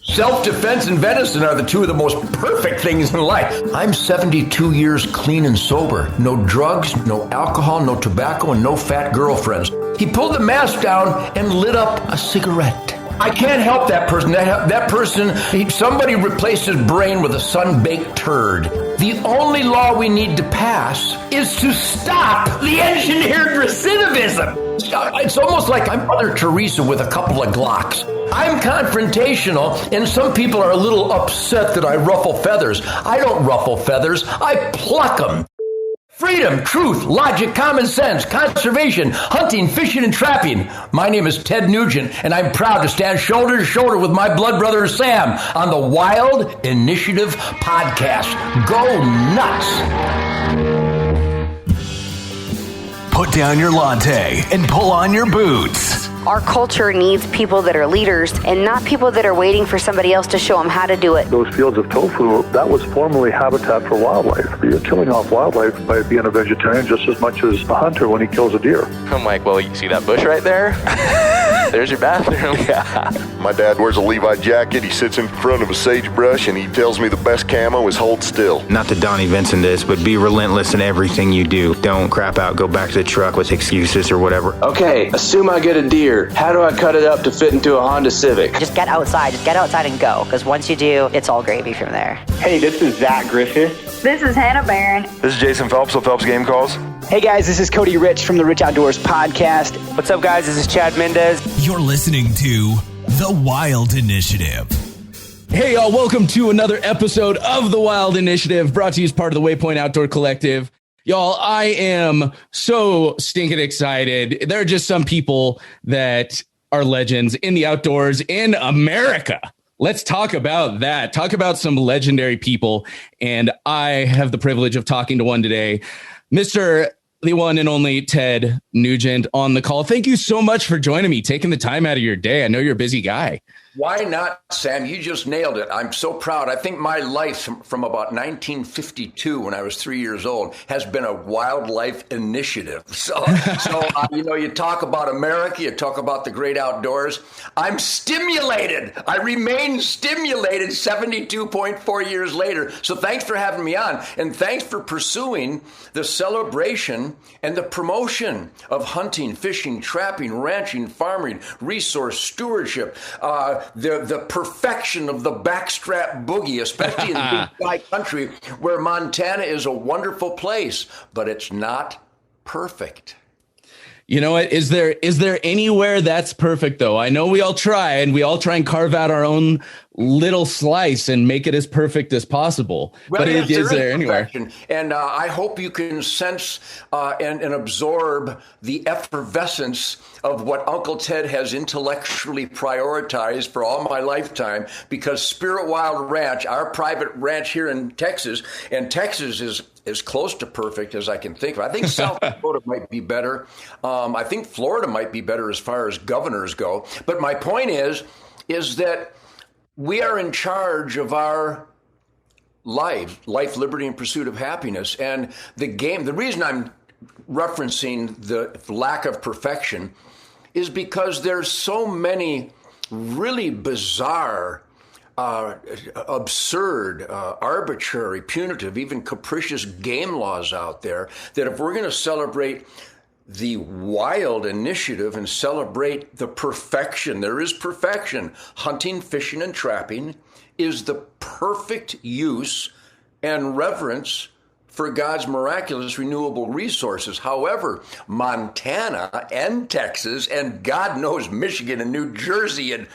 Self-defense and venison are the two of the most perfect things in life. I'm 72 years clean and sober. No drugs, no alcohol, no tobacco, and no fat girlfriends. He pulled the mask down and lit up a cigarette. I can't help that person. That person, somebody replaced his brain with a sun-baked turd. The only law we need to pass is to stop the engineered recidivism. It's almost like I'm Mother Teresa with a couple of Glocks. I'm confrontational, and some people are a little upset that I ruffle feathers. I don't ruffle feathers. I pluck them. Freedom, truth, logic, common sense, conservation, hunting, fishing, and trapping. My name is Ted Nugent, and I'm proud to stand shoulder to shoulder with my blood brother Sam on the Wild Initiative podcast. Go nuts! Put down your latte and pull on your boots. Our culture needs people that are leaders and not people that are waiting for somebody else to show them how to do it. Those fields of tofu, that was formerly habitat for wildlife. You're killing off wildlife by being a vegetarian just as much as a hunter when he kills a deer. I'm like, well, you see that bush right there? There's your bathroom. Yeah. My dad wears a Levi jacket. He sits in front of a sagebrush and he tells me the best camo is hold still. Not to Donnie Vincent this, but be relentless in everything you do. Don't crap out, go back to the truck with excuses or whatever. Okay, assume I get a deer. How do I cut it up to fit into a Honda Civic? Just get outside and go, because once you do, it's all gravy from there. Hey, this is Zach Griffith. This is Hannah Barron. This is Jason Phelps of Phelps Game Calls. Hey guys, this is Cody Rich from the Rich Outdoors podcast. What's up guys, this is Chad Mendez. You're listening to The Wild Initiative. Hey y'all, welcome to another episode of The Wild Initiative, brought to you as part of the Waypoint Outdoor Collective. Y'all, I am so stinking excited. There are just some people that are legends in the outdoors in America. Let's talk about that. Talk about some legendary people. And I have the privilege of talking to one today, Mr. the one and only Ted Nugent on the call. Thank you so much for joining me, taking the time out of your day. I know you're a busy guy. Why not, Sam? You just nailed it. I'm so proud. I think my life from about 1952, when I was 3 years old, has been a wildlife initiative. So you talk about America, you talk about the great outdoors. I'm stimulated. I remain stimulated 72.4 years later. So thanks for having me on. And thanks for pursuing the celebration and the promotion of hunting, fishing, trapping, ranching, farming, resource stewardship, the perfection of the backstrap boogie, especially in the big high country where Montana is a wonderful place, but it's not perfect. You know what? Is there anywhere that's perfect, though? I know we all try and carve out our own little slice and make it as perfect as possible. Well, but yes, is there anywhere? And I hope you can sense and absorb the effervescence of what Uncle Ted has intellectually prioritized for all my lifetime, because Spirit Wild Ranch, our private ranch here in Texas, and Texas is as close to perfect as I can think of. I think South Dakota might be better. I think Florida might be better as far as governors go. But my point is that we are in charge of our life, liberty, and pursuit of happiness. And the reason I'm referencing the lack of perfection is because there's so many really bizarre, absurd, arbitrary, punitive, even capricious game laws out there that if we're going to celebrate the wild initiative and celebrate the perfection, there is perfection. Hunting, fishing, and trapping is the perfect use and reverence for God's miraculous renewable resources. However, Montana and Texas and God knows Michigan and New Jersey and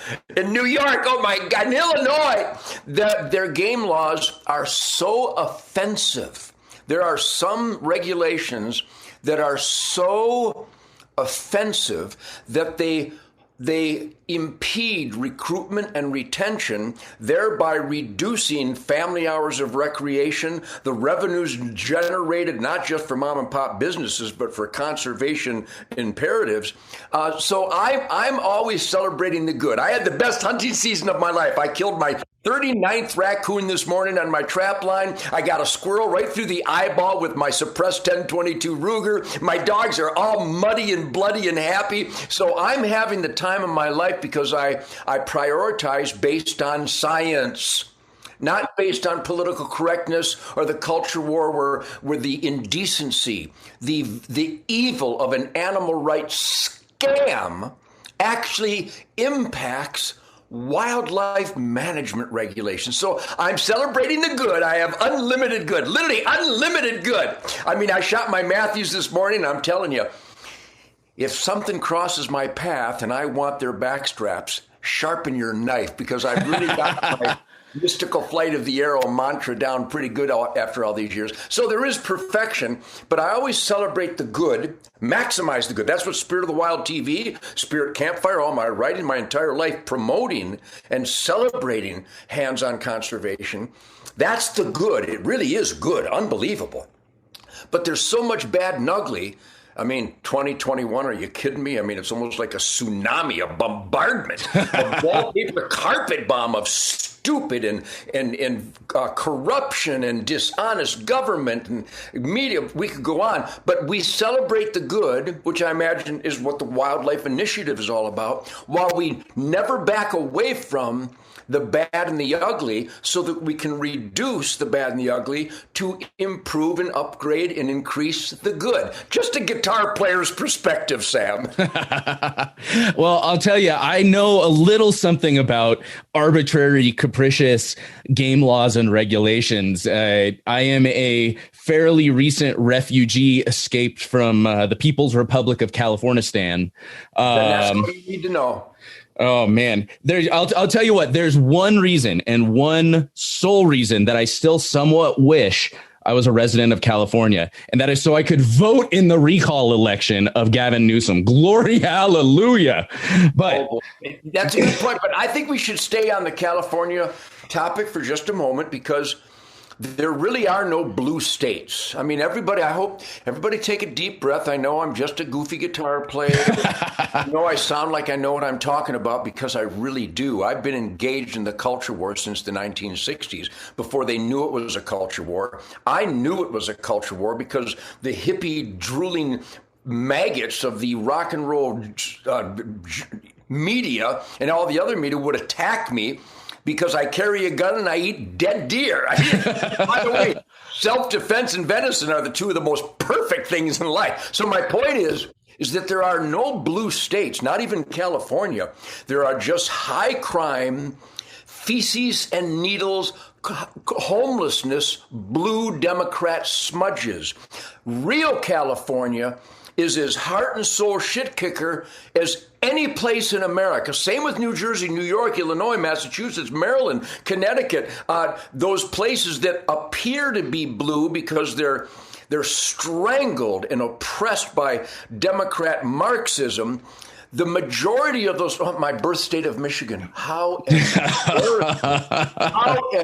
New York, oh my God, and Illinois, their game laws are so offensive. There are some regulations that are so offensive that they impede recruitment and retention, thereby reducing family hours of recreation, the revenues generated not just for mom and pop businesses, but for conservation imperatives. So I'm always celebrating the good. I had the best hunting season of my life. I killed my 39th raccoon this morning on my trap line. I got a squirrel right through the eyeball with my suppressed 1022 Ruger. My dogs are all muddy and bloody and happy. So I'm having the time of my life because I prioritize based on science, not based on political correctness or the culture war where the indecency, the evil of an animal rights scam actually impacts wildlife management regulations. So I'm celebrating the good. I have unlimited good, literally unlimited good. I mean, I shot my Matthews this morning. I'm telling you, if something crosses my path and I want their backstraps, sharpen your knife, because I really got my mystical flight of the arrow mantra down pretty good after all these years. So there is perfection, but I always celebrate the good, maximize the good. That's what Spirit of the Wild TV, Spirit Campfire, all my writing, my entire life promoting and celebrating hands-on conservation. That's the good. It really is good, unbelievable. But there's so much bad and ugly. I mean, 2021, are you kidding me? I mean, it's almost like a tsunami, a bombardment, a wallpaper carpet bomb of stupid and corruption and dishonest government and media. We could go on, but we celebrate the good, which I imagine is what the Wildlife Initiative is all about, while we never back away from the bad and the ugly, so that we can reduce the bad and the ugly to improve and upgrade and increase the good. Just a guitar player's perspective, Sam. Well, I'll tell you, I know a little something about arbitrary, capricious game laws and regulations. I am a fairly recent refugee escaped from the People's Republic of Californistan. That's what you need to know. Oh, man, I'll tell you what, there's one reason and one sole reason that I still somewhat wish I was a resident of California, and that is so I could vote in the recall election of Gavin Newsom. Glory, hallelujah. But that's a good point. But I think we should stay on the California topic for just a moment, because there really are no blue states. I mean, I hope everybody take a deep breath. I know I'm just a goofy guitar player. I know I sound like I know what I'm talking about, because I really do. I've been engaged in the culture war since the 1960s, before they knew it was a culture war. I knew it was a culture war because the hippie drooling maggots of the rock and roll media and all the other media would attack me, because I carry a gun and I eat dead deer. By the way, self-defense and venison are the two of the most perfect things in life. So my point is that there are no blue states, not even California. There are just high crime, feces and needles, homelessness, blue Democrat smudges. Real California is as heart and soul shit kicker as any place in America. Same with New Jersey, New York, Illinois, Massachusetts, Maryland, Connecticut. Those places that appear to be blue because they're strangled and oppressed by Democrat Marxism. The majority of those, my birth state of Michigan, how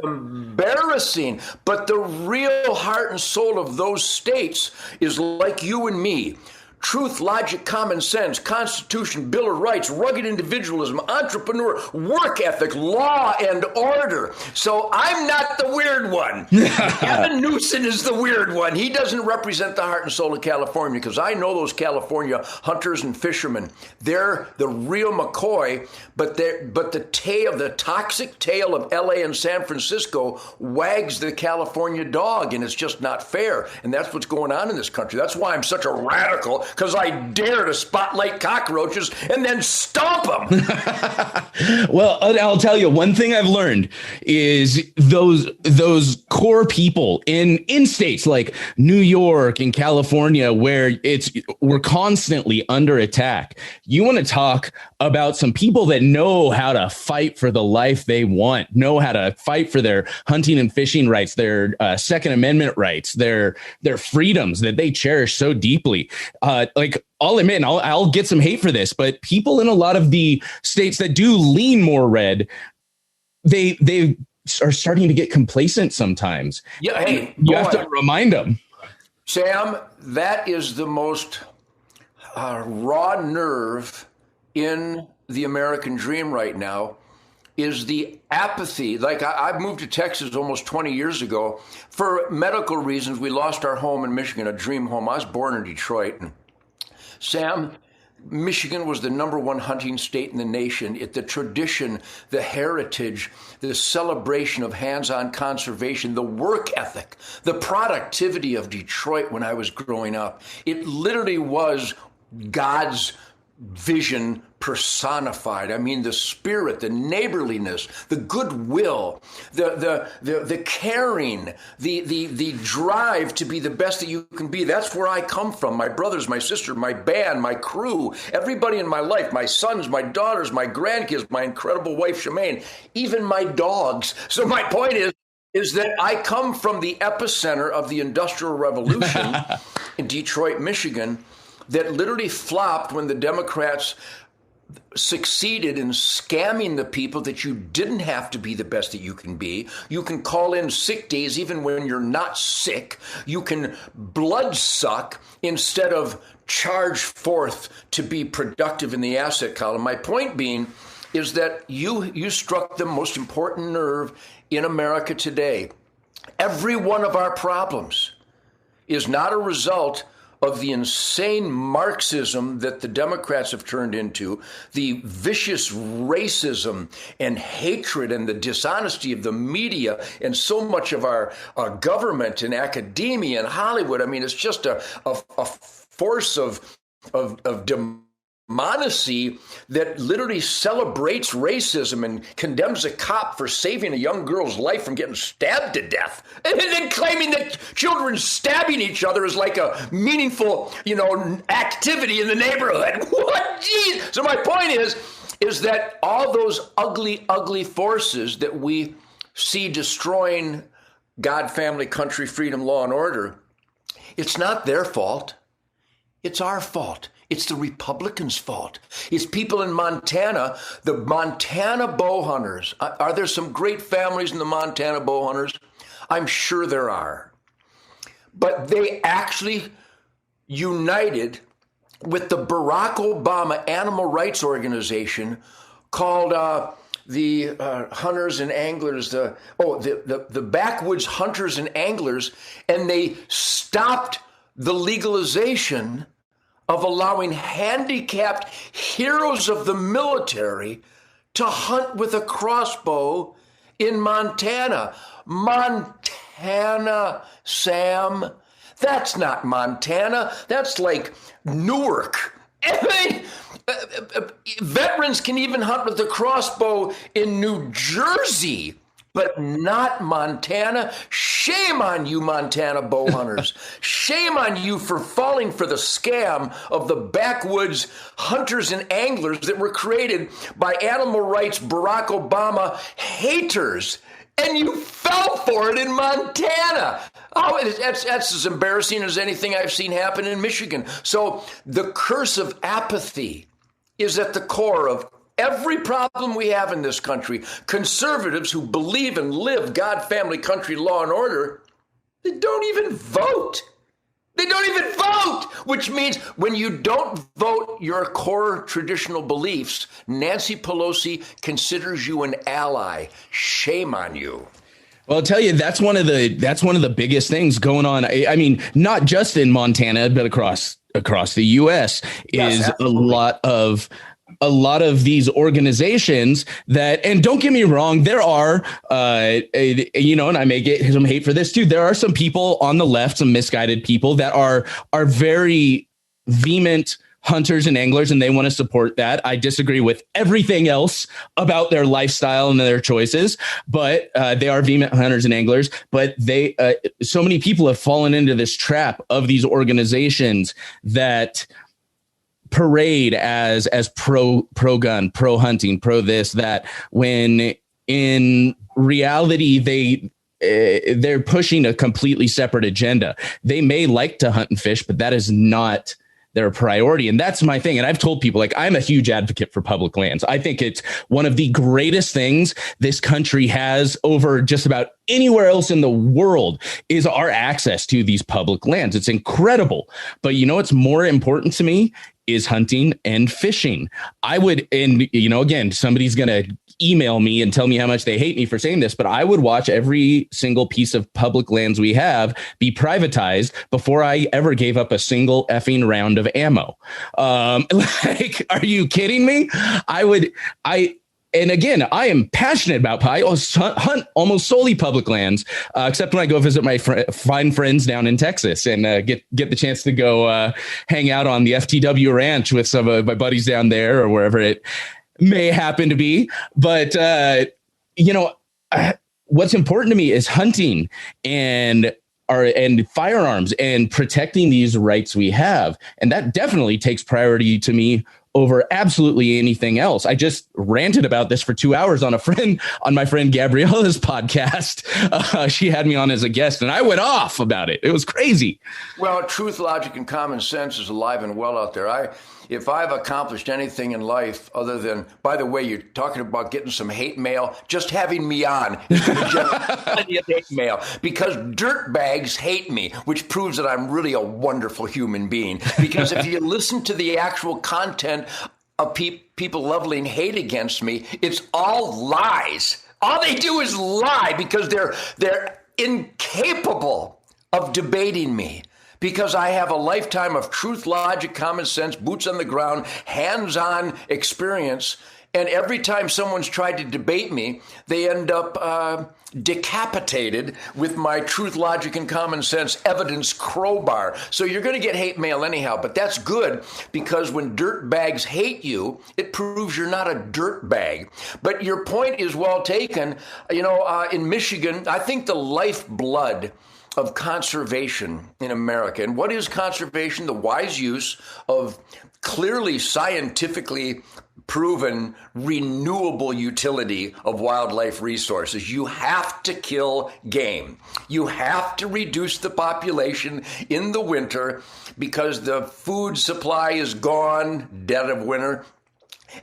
embarrassing. But the real heart and soul of those states is like you and me. Truth, logic, common sense, Constitution, Bill of Rights, rugged individualism, entrepreneur, work ethic, law and order. So I'm not the weird one. Gavin Newsom is the weird one. He doesn't represent the heart and soul of California, because I know those California hunters and fishermen. They're the real McCoy, but the toxic tail of LA and San Francisco wags the California dog, and it's just not fair. And that's what's going on in this country. That's why I'm such a radical, because I dare to spotlight cockroaches and then stomp them. Well, I'll tell you, one thing I've learned is those core people in states like New York and California, where we're constantly under attack. You want to talk about some people that know how to fight for the life they want, know how to fight for their hunting and fishing rights, their Second Amendment rights, their freedoms that they cherish so deeply. Like, I'll admit, and I'll get some hate for this, but people in a lot of the states that do lean more red, they are starting to get complacent sometimes. Yeah, hey, you have to remind them. Sam, that is the most raw nerve in the American dream right now. is the apathy. Like I moved to Texas almost 20 years ago for medical reasons. We lost our home in Michigan, a dream home. I was born in Detroit. And Sam, Michigan was the #1 hunting state in the nation. The tradition, the heritage, the celebration of hands-on conservation, the work ethic, the productivity of Detroit when I was growing up. It literally was God's vision personified. I mean, the spirit, the neighborliness, the goodwill, the caring, the drive to be the best that you can be. That's where I come from. My brothers, my sister, my band, my crew, everybody in my life, my sons, my daughters, my grandkids, my incredible wife, Shemaine, even my dogs. So my point is that I come from the epicenter of the Industrial Revolution in Detroit, Michigan, that literally flopped when the Democrats succeeded in scamming the people that you didn't have to be the best that you can be. You can call in sick days even when you're not sick. You can blood suck instead of charge forth to be productive in the asset column. My point being is that you struck the most important nerve in America today. Every one of our problems is not a result of the insane Marxism that the Democrats have turned into, the vicious racism and hatred and the dishonesty of the media and so much of our government and academia and Hollywood. I mean, it's just a force of demonacy that literally celebrates racism and condemns a cop for saving a young girl's life from getting stabbed to death, and then claiming that children stabbing each other is like a meaningful, activity in the neighborhood. What? Geez. So my point is that all those ugly forces that we see destroying God, family, country, freedom, law, and order, it's not their fault. It's our fault. It's the Republicans' fault. It's people in Montana, the Montana bow hunters. Are there some great families in the Montana bow hunters? I'm sure there are. But they actually united with the Barack Obama Animal Rights Organization called the Hunters and Anglers, the Backwoods Hunters and Anglers, and they stopped the legalization of allowing handicapped heroes of the military to hunt with a crossbow in Montana. Montana, Sam. That's not Montana. That's like Newark. Veterans can even hunt with a crossbow in New Jersey, but not Montana. Shame on you, Montana bow hunters. Shame on you for falling for the scam of the backwoods hunters and anglers that were created by animal rights Barack Obama haters. And you fell for it in Montana. Oh, that's as embarrassing as anything I've seen happen in Michigan. So the curse of apathy is at the core of every problem we have in this country. Conservatives who believe and live God, family, country, law, and order, they don't even vote. They don't even vote, which means when you don't vote your core traditional beliefs, Nancy Pelosi considers you an ally. Shame on you. Well, I'll tell you, that's one of the biggest things going on. I mean, not just in Montana, but across the U.S. is a lot of these organizations that, and don't get me wrong, there are, and I may get some hate for this too. There are some people on the left, some misguided people that are very vehement hunters and anglers, and they want to support that. I disagree with everything else about their lifestyle and their choices, but they are vehement hunters and anglers. But so many people have fallen into this trap of these organizations that parade as pro gun, pro hunting, pro this, that, when in reality they're pushing a completely separate agenda. They may like to hunt and fish, but that is not their priority. And that's my thing. And I've told people, like, I'm a huge advocate for public lands. I think it's one of the greatest things this country has over just about anywhere else in the world is our access to these public lands. It's incredible. But what's more important to me is hunting and fishing. I would, and again, somebody's going to email me and tell me how much they hate me for saying this, but I would watch every single piece of public lands we have be privatized before I ever gave up a single effing round of ammo. Are you kidding me? And again, I am passionate about I hunt almost solely public lands, except when I go visit my fine friends down in Texas and get the chance to go hang out on the FTW ranch with some of my buddies down there or wherever it may happen to be. But, what's important to me is hunting and firearms and protecting these rights we have. And that definitely takes priority to me over absolutely anything else. I just ranted about this for 2 hours on my friend Gabriella's podcast. She had me on as a guest and I went off about it. It was crazy. Well, truth, logic, and common sense is alive and well out there. If I've accomplished anything in life other than, by the way, you're talking about getting some hate mail, just having me on is going to generate plenty of hate mail because dirtbags hate me, which proves that I'm really a wonderful human being. Because if you listen to the actual content of people leveling hate against me, it's all lies. All they do is lie because they're incapable of debating me. Because I have a lifetime of truth, logic, common sense, boots on the ground, hands-on experience. And every time someone's tried to debate me, they end up decapitated with my truth, logic, and common sense evidence crowbar. So you're going to get hate mail anyhow. But that's good because when dirt bags hate you, it proves you're not a dirt bag. But your point is well taken. In Michigan, I think the lifeblood of conservation in America. And what is conservation? The wise use of clearly scientifically proven renewable utility of wildlife resources. You have to kill game. You have to reduce the population in the winter because the food supply is gone, dead of winter,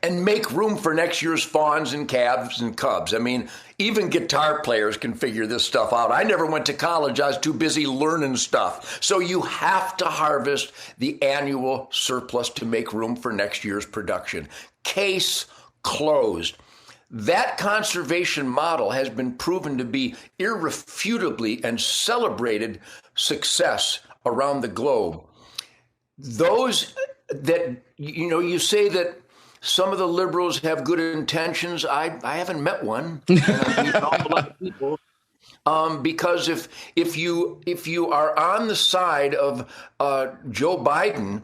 and make room for next year's fawns and calves and cubs. I mean, even guitar players can figure this stuff out. I never went to college. I was too busy learning stuff. So you have to harvest the annual surplus to make room for next year's production. Case closed. That conservation model has been proven to be irrefutably and celebrated success around the globe. Those that, you say that some of the liberals have good intentions. I haven't met one. An awful lot of people. Because if you are on the side of Joe Biden,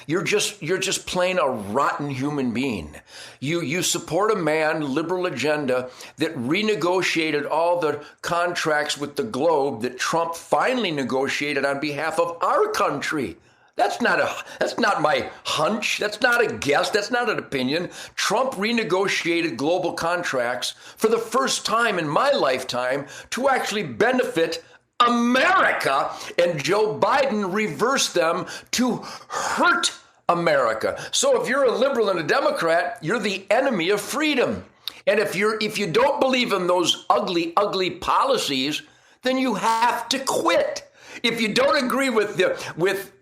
you're just plain a rotten human being. You support a man, liberal agenda, that renegotiated all the contracts with the globe that Trump finally negotiated on behalf of our country. That's not my hunch. That's not a guess. That's not an opinion. Trump renegotiated global contracts for the first time in my lifetime to actually benefit America, and Joe Biden reversed them to hurt America. So if you're a liberal and a Democrat, you're the enemy of freedom. And if you don't believe in those ugly, ugly policies, then you have to quit. If you don't agree with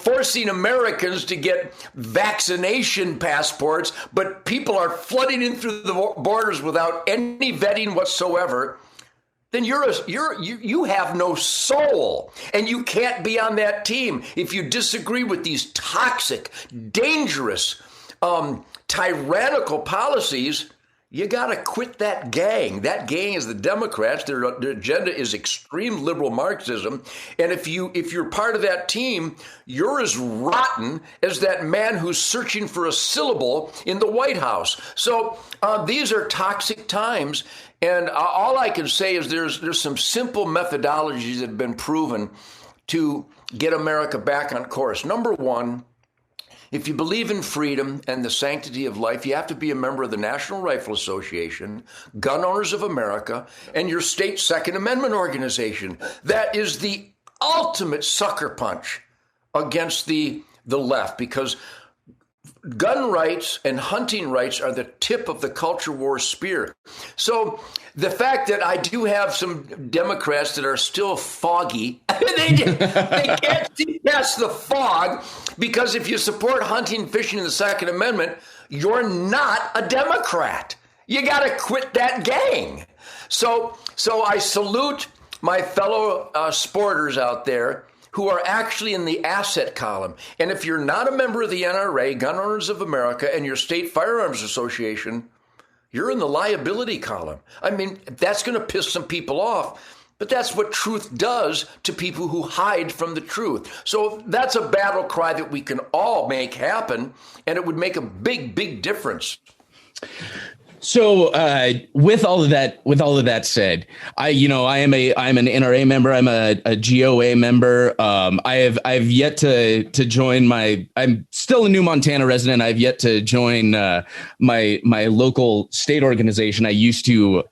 forcing Americans to get vaccination passports, but people are flooding in through the borders without any vetting whatsoever, then you have no soul, and you can't be on that team. If you disagree with these toxic, dangerous, tyrannical policies, you got to quit that gang. That gang is the Democrats. Their agenda is extreme liberal Marxism. And if you're part of that team, you're as rotten as that man who's searching for a syllable in the White House. So these are toxic times. And all I can say is there's some simple methodologies that have been proven to get America back on course. Number one, if you believe in freedom and the sanctity of life, you have to be a member of the National Rifle Association, Gun Owners of America, and your state Second Amendment organization. That is the ultimate sucker punch against the left, because gun rights and hunting rights are the tip of the culture war spear. So the fact that I do have some Democrats that are still foggy, they can't see past the fog, because if you support hunting, fishing, and the Second Amendment, you're not a Democrat. You got to quit that gang. So I salute my fellow sporters out there who are actually in the asset column. And if you're not a member of the NRA, Gun Owners of America, and your state firearms association, you're in the liability column. I mean, that's going to piss some people off, but that's what truth does to people who hide from the truth. So that's a battle cry that we can all make happen, and it would make a big, big difference. So with all of that said, I'm an NRA member. I'm a GOA member. I've yet to join I'm still a New Montana resident. I've yet to join my local state organization. I used to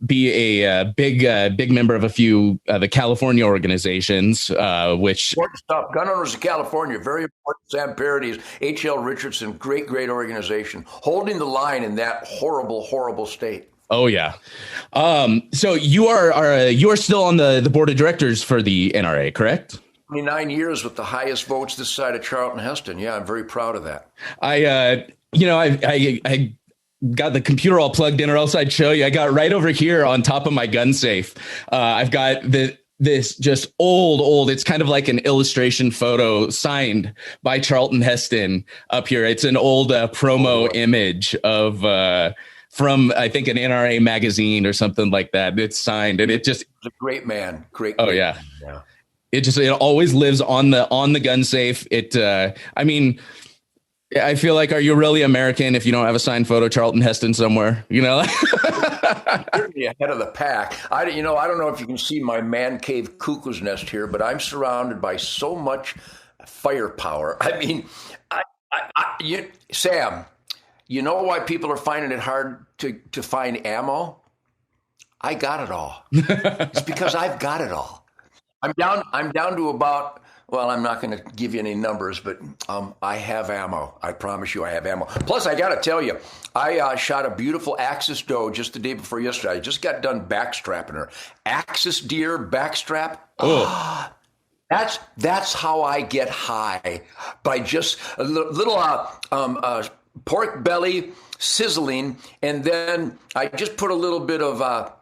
be a big member of a few the California organizations, which important stuff. Gun Owners of California, very important. Sam Parady's, H.L. Richardson, great organization, holding the line in that horrible state. Oh yeah. So you are still on the board of directors for the NRA, correct? 29 years with the highest votes this side of Charlton Heston. Yeah, I'm very proud of that. I got the computer all plugged in, or else I'd show you. I got right over here on top of my gun safe. I've got this just old. It's kind of like an illustration photo signed by Charlton Heston up here. It's an old promo image of from, I think, an NRA magazine or something like that. It's signed, and it just a great man. Great. Oh yeah. Yeah. It always lives on the gun safe. I feel like, are you really American if you don't have a signed photo Charlton Heston somewhere? Certainly ahead of the pack. I don't know if you can see my man cave cuckoo's nest here, but I'm surrounded by so much firepower. I mean, Sam, you know why people are finding it hard to find ammo? I got it all. It's because I've got it all. I'm down to about. Well, I'm not going to give you any numbers, but I have ammo. I promise you I have ammo. Plus, I got to tell you, I shot a beautiful Axis doe just the day before yesterday. I just got done backstrapping her. Axis deer backstrap. Oh. That's how I get high, by just a little pork belly sizzling, and then I just put a little bit of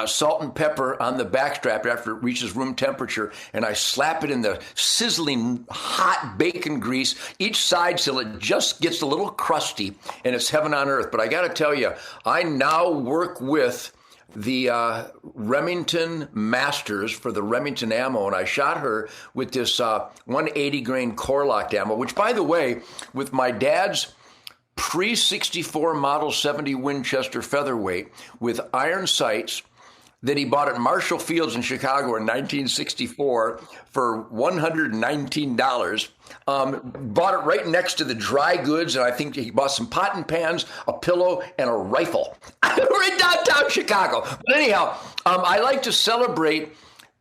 salt and pepper on the backstrap after it reaches room temperature, and I slap it in the sizzling hot bacon grease each side till it just gets a little crusty, and it's heaven on earth. But I got to tell you, I now work with the Remington Masters for the Remington ammo, and I shot her with this 180 grain core-locked ammo, which, by the way, with my dad's pre-64 Model 70 Winchester featherweight with iron sights that he bought at Marshall Fields in Chicago in 1964 for $119. Bought it right next to the dry goods, and I think he bought some pot and pans, a pillow, and a rifle. We're in downtown Chicago. But anyhow, I like to celebrate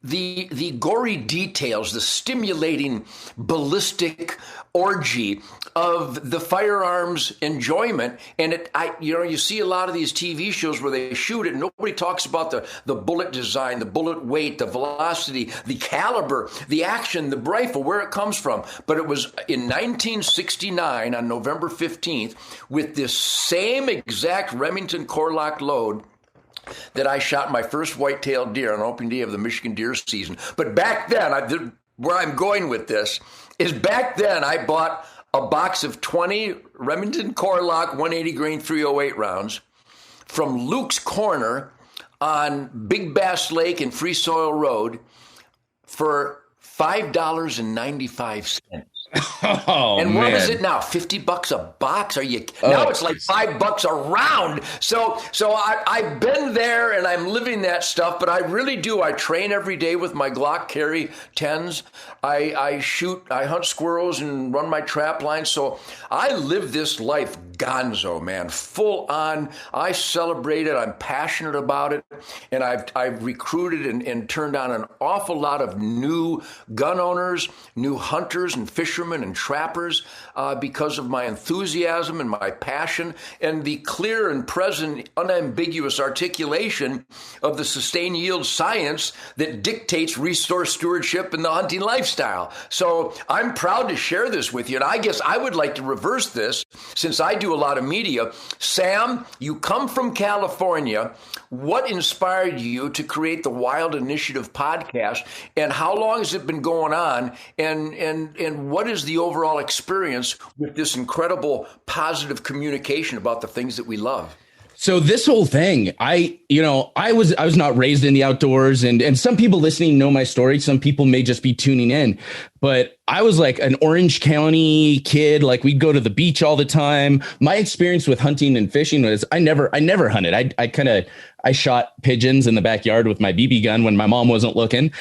the gory details, the stimulating ballistic orgy of the firearms enjoyment. And you see a lot of these TV shows where they shoot it and nobody talks about the bullet design, the bullet weight, the velocity, the caliber, the action, the rifle, where it comes from. But it was in 1969 on November 15th with this same exact Remington core-locked load that I shot my first white-tailed deer on opening day of the Michigan deer season. But back then, where I'm going with this is back then I bought a box of 20 Remington core-lock 180 grain 308 rounds from Luke's Corner on Big Bass Lake and Free Soil Road for $5.95. Oh, and man. what is it now? $50 a box? Are you? Now it's like $5 a round. So I've been there and I'm living that stuff. But I really do. I train every day with my Glock Carry 10s. I shoot. I hunt squirrels and run my trap lines. So I live this life gonzo, man, full on. I celebrate it. I'm passionate about it. And I've recruited and turned on an awful lot of new gun owners, new hunters and fishermen and trappers because of my enthusiasm and my passion and the clear and present, unambiguous articulation of the sustained yield science that dictates resource stewardship and the hunting lifestyle. So I'm proud to share this with you. And I guess I would like to reverse this since I do a lot of media. Sam, you come from California. What inspired you to create the Wild Initiative podcast, and how long has it been going on, and what is the overall experience with this incredible positive communication about the things that we love? So this whole thing, I was not raised in the outdoors, and some people listening know my story. Some people may just be tuning in, but I was like an Orange County kid. Like, we'd go to the beach all the time. My experience with hunting and fishing was I never hunted. I shot pigeons in the backyard with my BB gun when my mom wasn't looking.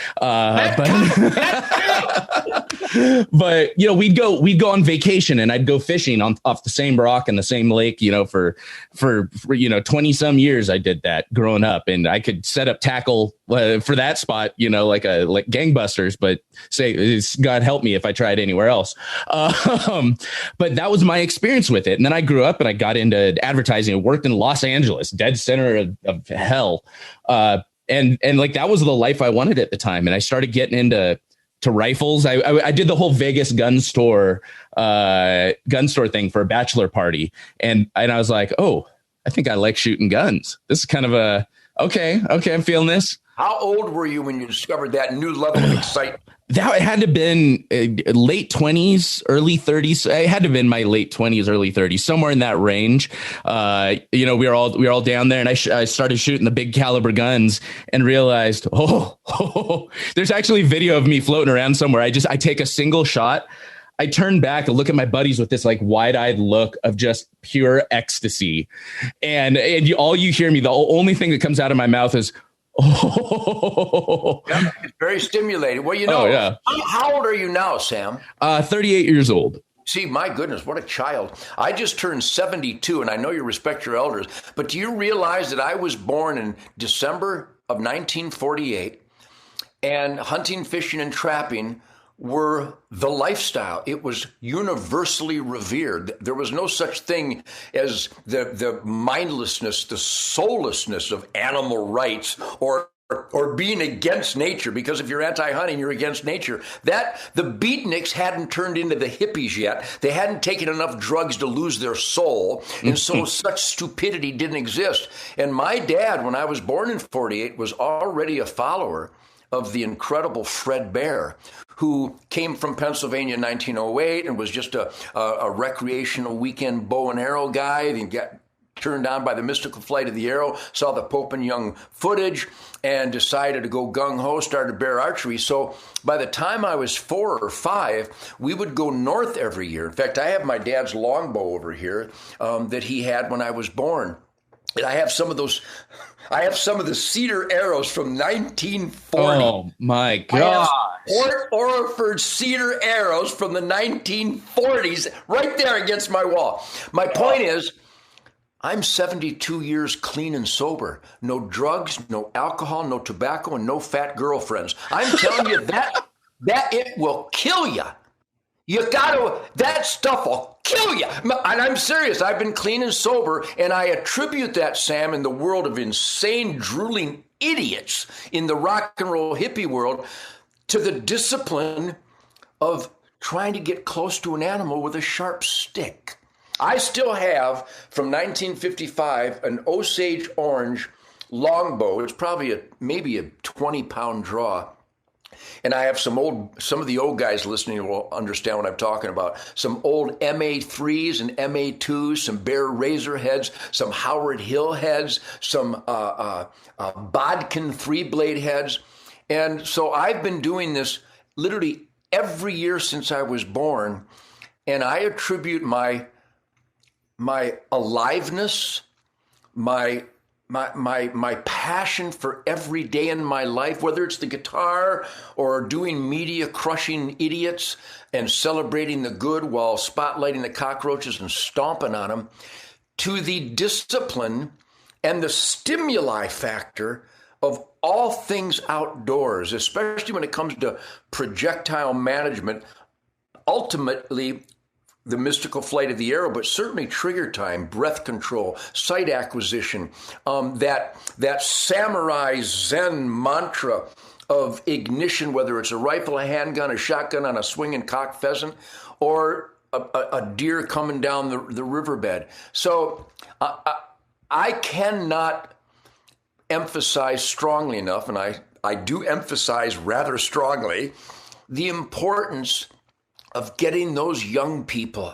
But we'd go on vacation, and I'd go fishing off the same rock and the same lake, for 20 some years. I did that growing up, and I could set up tackle for that spot, like gangbusters, but say, God help me if I tried anywhere else. But that was my experience with it. And then I grew up and I got into advertising and worked in Los Angeles, dead center of hell. And like, that was the life I wanted at the time. And I started getting into rifles. I did the whole Vegas gun store thing for a bachelor party. And I was like, oh, I think I like shooting guns. This is kind of okay, I'm feeling this. How old were you when you discovered that new level of excitement? That had to have been late 20s, early 30s. It had to have been my late 20s, early 30s, somewhere in that range. We were all down there, and I started shooting the big caliber guns and realized, there's actually video of me floating around somewhere. I take a single shot. I turn back and look at my buddies with this like wide-eyed look of just pure ecstasy. And all you hear me, the only thing that comes out of my mouth is, yeah, it's very stimulating. Well, how old are you now, Sam? 38 years old. See, my goodness, what a child. I just turned 72, and I know you respect your elders, but do you realize that I was born in December of 1948, and hunting, fishing, and trapping were the lifestyle. It was universally revered. There was no such thing as the mindlessness, the soullessness of animal rights or being against nature, because if you're anti-hunting, you're against nature. That the beatniks hadn't turned into the hippies yet. They hadn't taken enough drugs to lose their soul, and so such stupidity didn't exist. And my dad, when I was born in 48, was already a follower of the incredible Fred Bear, who came from Pennsylvania in 1908 and was just a recreational weekend bow and arrow guy. And got turned on by the mystical flight of the arrow, saw the Pope and Young footage, and decided to go gung-ho, started bear archery. So by the time I was 4 or 5, we would go north every year. In fact, I have my dad's longbow over here that he had when I was born. And I have some of the cedar arrows from 1940. Oh, my God. Port Orford cedar arrows from the 1940s right there against my wall. My point is, I'm 72 years clean and sober. No drugs, no alcohol, no tobacco, and no fat girlfriends. I'm telling you that it will kill you. That stuff will kill you. And I'm serious. I've been clean and sober, and I attribute that, Sam, in the world of insane, drooling idiots in the rock and roll hippie world, to the discipline of trying to get close to an animal with a sharp stick. I still have, from 1955, an Osage orange longbow. It's probably maybe a 20-pound draw. And I have some of the old guys listening will understand what I'm talking about. Some old MA3s and MA2s, some Bear Razor heads, some Howard Hill heads, some Bodkin 3-blade heads. And so I've been doing this literally every year since I was born. And I attribute my aliveness, my my passion for every day in my life, whether it's the guitar or doing media, crushing idiots and celebrating the good while spotlighting the cockroaches and stomping on them, to the discipline and the stimuli factor of all things outdoors, especially when it comes to projectile management, ultimately the mystical flight of the arrow, but certainly trigger time, breath control, sight acquisition, that samurai Zen mantra of ignition, whether it's a rifle, a handgun, a shotgun on a swinging cock pheasant, or a deer coming down the riverbed. So I cannot emphasize strongly enough, and I do emphasize rather strongly, the importance of getting those young people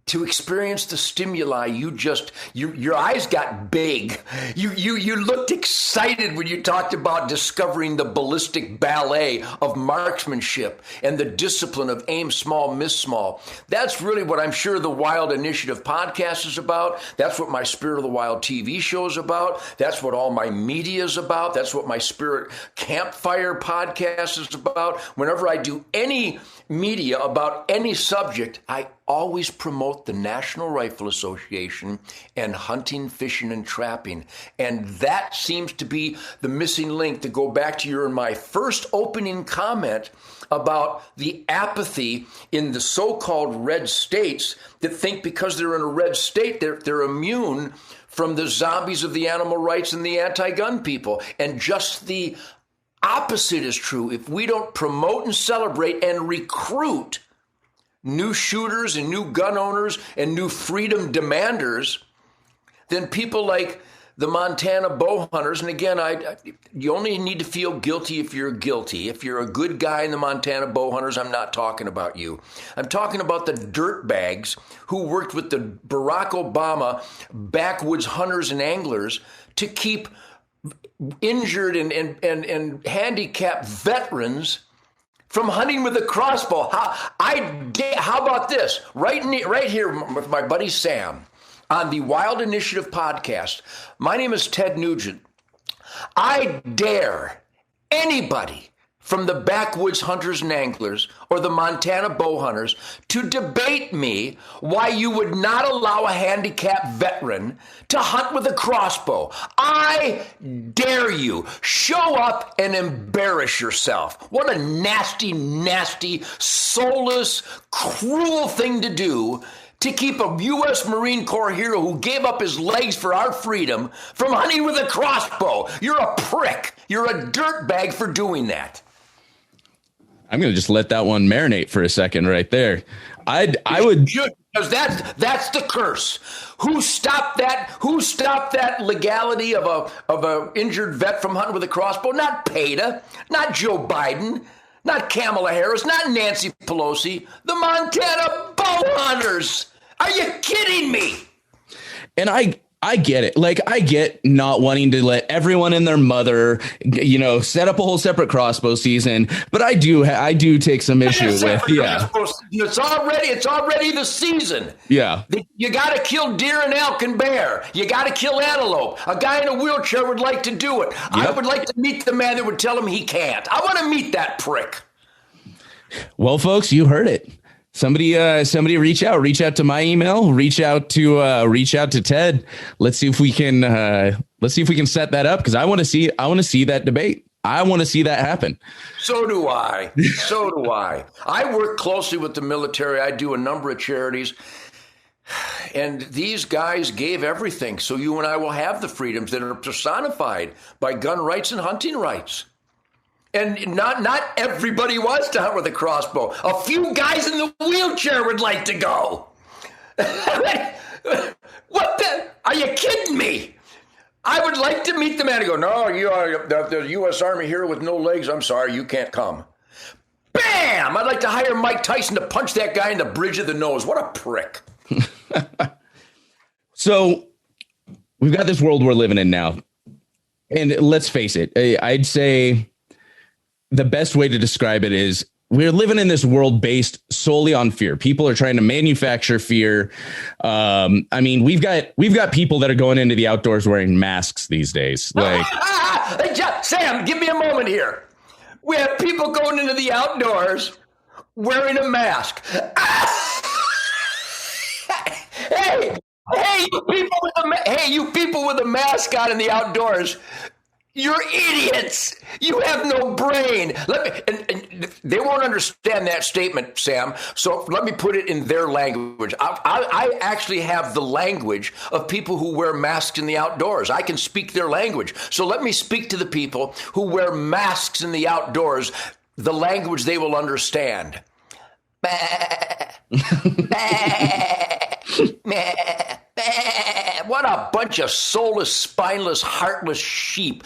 to experience the stimuli. Your eyes got big. You looked excited when you talked about discovering the ballistic ballet of marksmanship and the discipline of aim small, miss small. That's really what I'm sure the Wild Initiative podcast is about. That's what my Spirit of the Wild TV show is about. That's what all my media is about. That's what my Spirit Campfire podcast is about. Whenever I do any media about any subject, I always promote the National Rifle Association and hunting, fishing, and trapping. And that seems to be the missing link, to go back to your and my first opening comment about the apathy in the so-called red states that think because they're in a red state, they're immune from the zombies of the animal rights and the anti-gun people. And just the opposite is true. If we don't promote and celebrate and recruit new shooters and new gun owners and new freedom demanders, then people like the Montana bow hunters, and again, you only need to feel guilty if you're guilty. If you're a good guy in the Montana bow hunters, I'm not talking about you. I'm talking about the dirtbags who worked with the Barack Obama backwoods hunters and anglers to keep injured and handicapped veterans from hunting with a crossbow. How about this? Right here with my buddy Sam on the Wild Initiative podcast. My name is Ted Nugent. I dare anybody from the backwoods hunters and anglers or the Montana bow hunters to debate me why you would not allow a handicapped veteran to hunt with a crossbow. I dare you. Show up and embarrass yourself. What a nasty, nasty, soulless, cruel thing to do, to keep a U.S. Marine Corps hero who gave up his legs for our freedom from hunting with a crossbow. You're a prick. You're a dirtbag for doing that. I'm going to just let that one marinate for a second right there. I would, because that's the curse. Who stopped that? Who stopped that legality of a injured vet from hunting with a crossbow? Not PETA, not Joe Biden, not Kamala Harris, not Nancy Pelosi. The Montana bow hunters. Are you kidding me? And I get it. Like, I get not wanting to let everyone and their mother, set up a whole separate crossbow season. But I do take some issue with, It's already the season. Yeah. You got to kill deer and elk and bear. You got to kill antelope. A guy in a wheelchair would like to do it. Yep. I would like to meet the man that would tell him he can't. I want to meet that prick. Well, folks, you heard it. Somebody reach out to my email, reach out to Ted. Let's see if we can set that up, because I want to see that debate. I want to see that happen. So do I. I work closely with the military. I do a number of charities, and these guys gave everything. So you and I will have the freedoms that are personified by gun rights and hunting rights. And not everybody wants to hunt with a crossbow. A few guys in the wheelchair would like to go. What the? Are you kidding me? I would like to meet the man and go, no, you are the U.S. Army hero with no legs. I'm sorry, you can't come. Bam! I'd like to hire Mike Tyson to punch that guy in the bridge of the nose. What a prick. So we've got this world we're living in now. And let's face it, I'd say the best way to describe it is we're living in this world based solely on fear. People are trying to manufacture fear. I mean, we've got people that are going into the outdoors wearing masks these days. Like, Sam, give me a moment here. We have people going into the outdoors wearing a mask. Hey, you people with a mask on in the outdoors. You're idiots. You have no brain. And they won't understand that statement, Sam. So let me put it in their language. I actually have the language of people who wear masks in the outdoors. I can speak their language. So let me speak to the people who wear masks in the outdoors, the language they will understand. What a bunch of soulless, spineless, heartless sheep.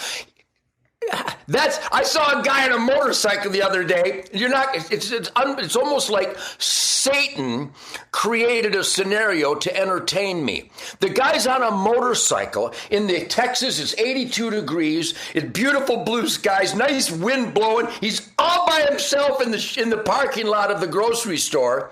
I saw a guy on a motorcycle the other day. It's almost like Satan created a scenario to entertain me. The guy's on a motorcycle in Texas. It's 82 degrees. It's beautiful blue skies, nice wind blowing. He's all by himself in the parking lot of the grocery store.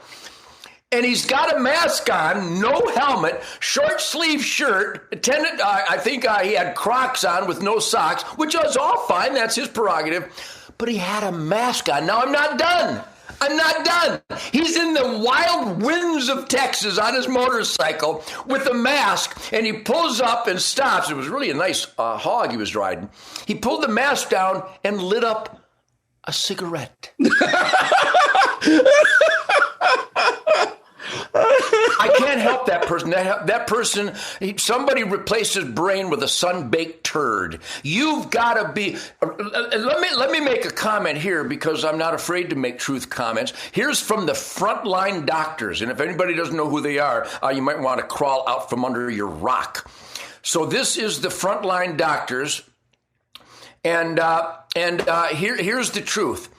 And he's got a mask on, no helmet, short sleeve shirt. I think he had Crocs on with no socks, which was all fine. That's his prerogative. But he had a mask on. Now, I'm not done. He's in the wild winds of Texas on his motorcycle with a mask, and he pulls up and stops. It was really a nice hog he was riding. He pulled the mask down and lit up a cigarette. I can't help that person. That person, somebody replaced his brain with a sun-baked turd. You've got to be. Let me make a comment here because I'm not afraid to make truth comments. Here's from the frontline doctors, and if anybody doesn't know who they are, you might want to crawl out from under your rock. So this is the frontline doctors, and here's the truth.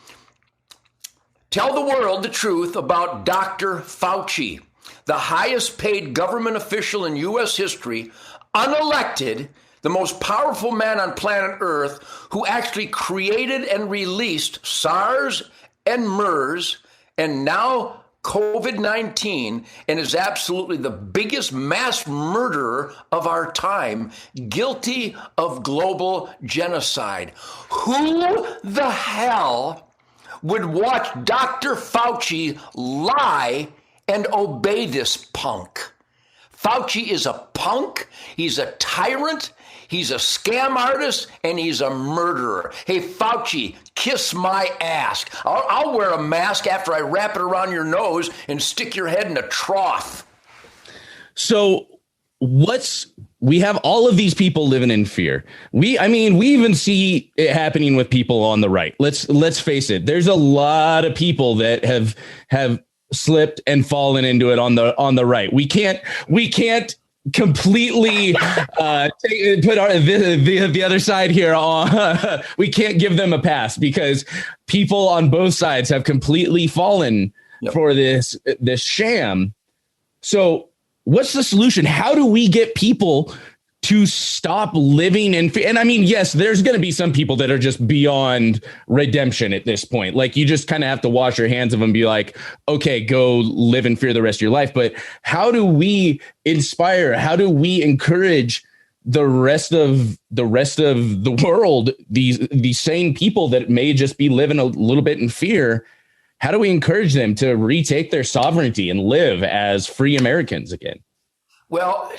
Tell the world the truth about Dr. Fauci, the highest paid government official in U.S. history, unelected, the most powerful man on planet Earth, who actually created and released SARS and MERS and now COVID-19, and is absolutely the biggest mass murderer of our time, guilty of global genocide. Who the hell would watch Dr. Fauci lie and obey this punk? Fauci is a punk. He's a tyrant. He's a scam artist, and he's a murderer. Hey, Fauci, kiss my ass. I'll wear a mask after I wrap it around your nose and stick your head in a trough. So we have all of these people living in fear. We even see it happening with people on the right. Let's face it. There's a lot of people that have slipped and fallen into it on the right. We can't completely put the other side here on. We can't give them a pass because people on both sides have completely fallen for this sham. So what's the solution? How do we get people to stop living in fear? And I mean, yes, there's going to be some people that are just beyond redemption at this point. Like, you just kind of have to wash your hands of them and be like, okay, go live in fear the rest of your life. But how do we inspire? How do we encourage the rest of the world, these sane people that may just be living a little bit in fear? How do we encourage them to retake their sovereignty and live as free Americans again? Well,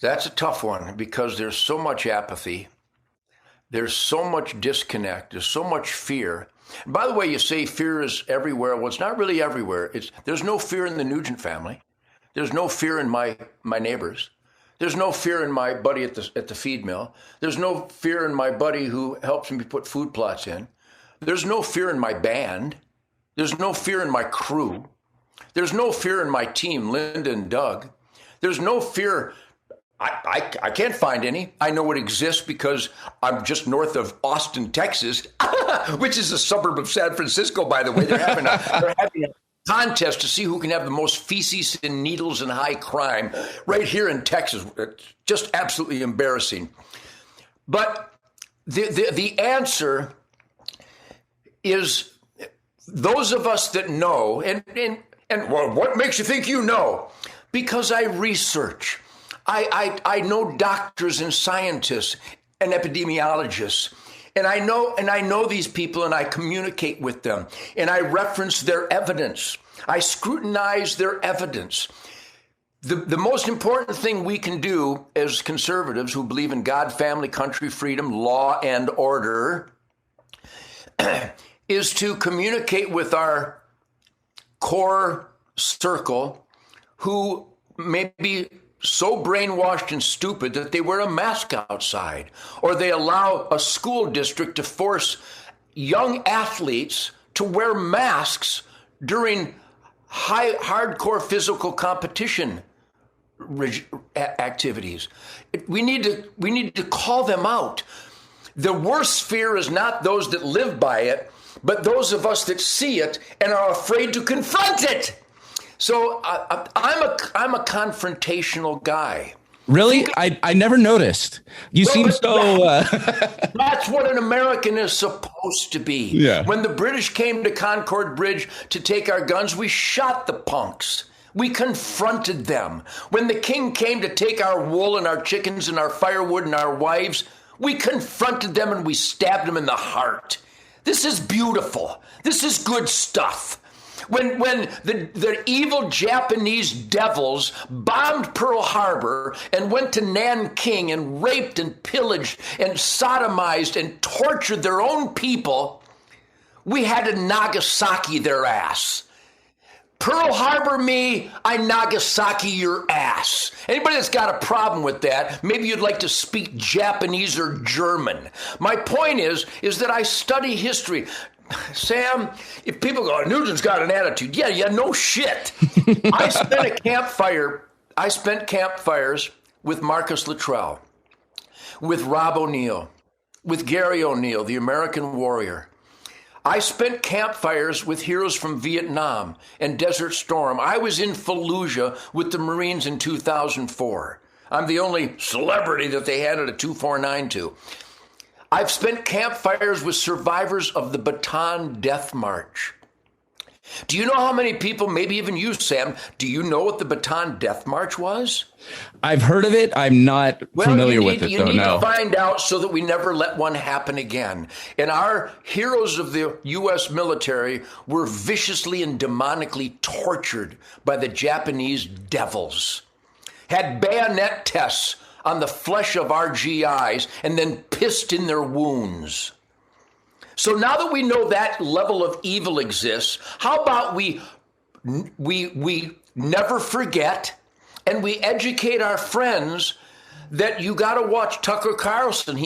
that's a tough one because there's so much apathy. There's so much disconnect. There's so much fear. And by the way, you say fear is everywhere. Well, it's not really everywhere. There's no fear in the Nugent family. There's no fear in my neighbors. There's no fear in my buddy at the feed mill. There's no fear in my buddy who helps me put food plots in. There's no fear in my band. There's no fear in my crew. There's no fear in my team, Linda and Doug. There's no fear. I can't find any. I know it exists because I'm just north of Austin, Texas, which is a suburb of San Francisco, by the way. They're having a contest to see who can have the most feces and needles and high crime right here in Texas. It's just absolutely embarrassing. But the answer is those of us that know, and well, what makes you think you know? Because I research. I know doctors and scientists and epidemiologists, and I know these people, and I communicate with them, and I reference their evidence. I scrutinize their evidence. The most important thing we can do as conservatives who believe in God, family, country, freedom, law, and order is to communicate with our core circle who may be so brainwashed and stupid that they wear a mask outside, or they allow a school district to force young athletes to wear masks during hardcore physical competition activities. We need to call them out. The worst fear is not those that live by it, but those of us that see it and are afraid to confront it. So I'm a confrontational guy. Really? I never noticed. You seem so... That's what an American is supposed to be. Yeah. When the British came to Concord Bridge to take our guns, we shot the punks. We confronted them. When the king came to take our wool and our chickens and our firewood and our wives, we confronted them and we stabbed them in the heart. This is beautiful. This is good stuff. When the evil Japanese devils bombed Pearl Harbor and went to Nanking and raped and pillaged and sodomized and tortured their own people, we had to Nagasaki their ass. Pearl Harbor me, I Nagasaki your ass. Anybody that's got a problem with that, maybe you'd like to speak Japanese or German. My point is that I study history. Sam, if people go, Nugent's got an attitude. Yeah, no shit. I spent campfires with Marcus Luttrell, with Rob O'Neill, with Gary O'Neill, the American warrior. I spent campfires with heroes from Vietnam and Desert Storm. I was in Fallujah with the Marines in 2004. I'm the only celebrity that they handed a 249 to. I've spent campfires with survivors of the Bataan Death March. Do you know how many people, maybe even you, Sam, do you know what the Bataan Death March was? I've heard of it. I'm not familiar with it, though. You need to find out so that we never let one happen again. And our heroes of the U.S. military were viciously and demonically tortured by the Japanese devils, had bayonet tests on the flesh of our GIs, and then pissed in their wounds. So now that we know that level of evil exists, how about we never forget and we educate our friends that you got to watch Tucker Carlson.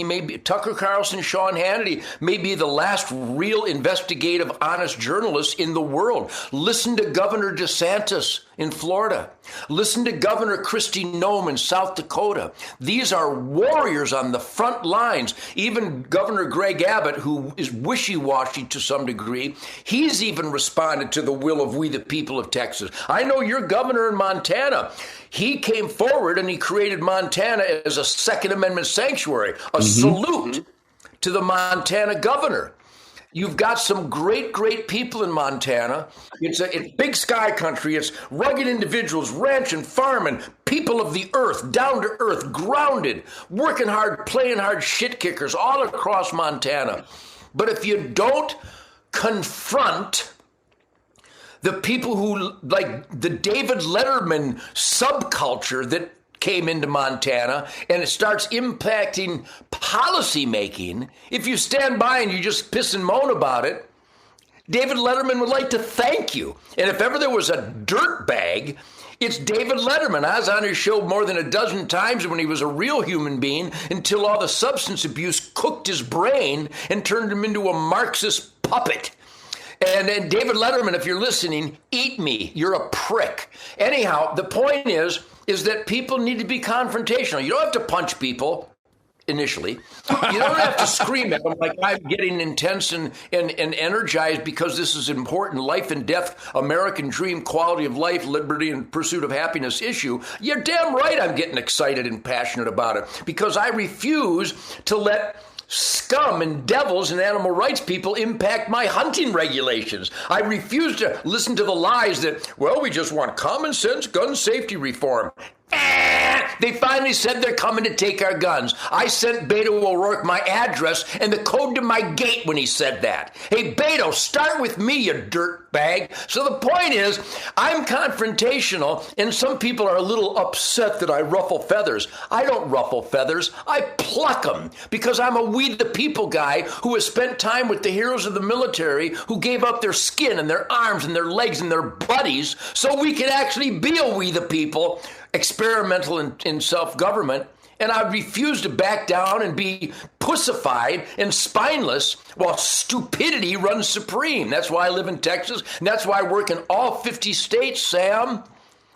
Tucker Carlson, Sean Hannity may be the last real investigative, honest journalist in the world. Listen to Governor DeSantis in Florida. Listen to Governor Kristi Noem in South Dakota. These are warriors on the front lines. Even Governor Greg Abbott, who is wishy-washy to some degree, he's even responded to the will of we the people of Texas. I know your governor in Montana. He came forward and he created Montana as a Second Amendment sanctuary, a salute to the Montana governor. You've got some great, great people in Montana. It's big sky country. It's rugged individuals, ranching, farming, people of the earth, down to earth, grounded, working hard, playing hard, shit kickers all across Montana. But if you don't confront the people who, like the David Letterman subculture that came into Montana, and it starts impacting policy making, if you stand by and you just piss and moan about it, David Letterman would like to thank you. And if ever there was a dirtbag, it's David Letterman. I was on his show more than a dozen times when he was a real human being until all the substance abuse cooked his brain and turned him into a Marxist puppet. And then David Letterman, if you're listening, eat me. You're a prick. Anyhow, the point is that people need to be confrontational. You don't have to punch people initially. You don't have to scream at them like I'm getting intense and energized because this is important life and death, American dream, quality of life, liberty, and pursuit of happiness issue. You're damn right I'm getting excited and passionate about it because I refuse to let scum and devils and animal rights people impact my hunting regulations. I refuse to listen to the lies that, well, we just want common sense gun safety reform. They finally said they're coming to take our guns. I sent Beto O'Rourke my address and the code to my gate when he said that. Hey, Beto, start with me, you dirtbag. So the point is, I'm confrontational, and some people are a little upset that I ruffle feathers. I don't ruffle feathers. I pluck them, because I'm a we the people guy who has spent time with the heroes of the military who gave up their skin and their arms and their legs and their buddies so we can actually be a we the people, experimental in self-government, and I refuse to back down and be pussified and spineless while stupidity runs supreme. That's why I live in Texas, and that's why I work in all 50 states, Sam.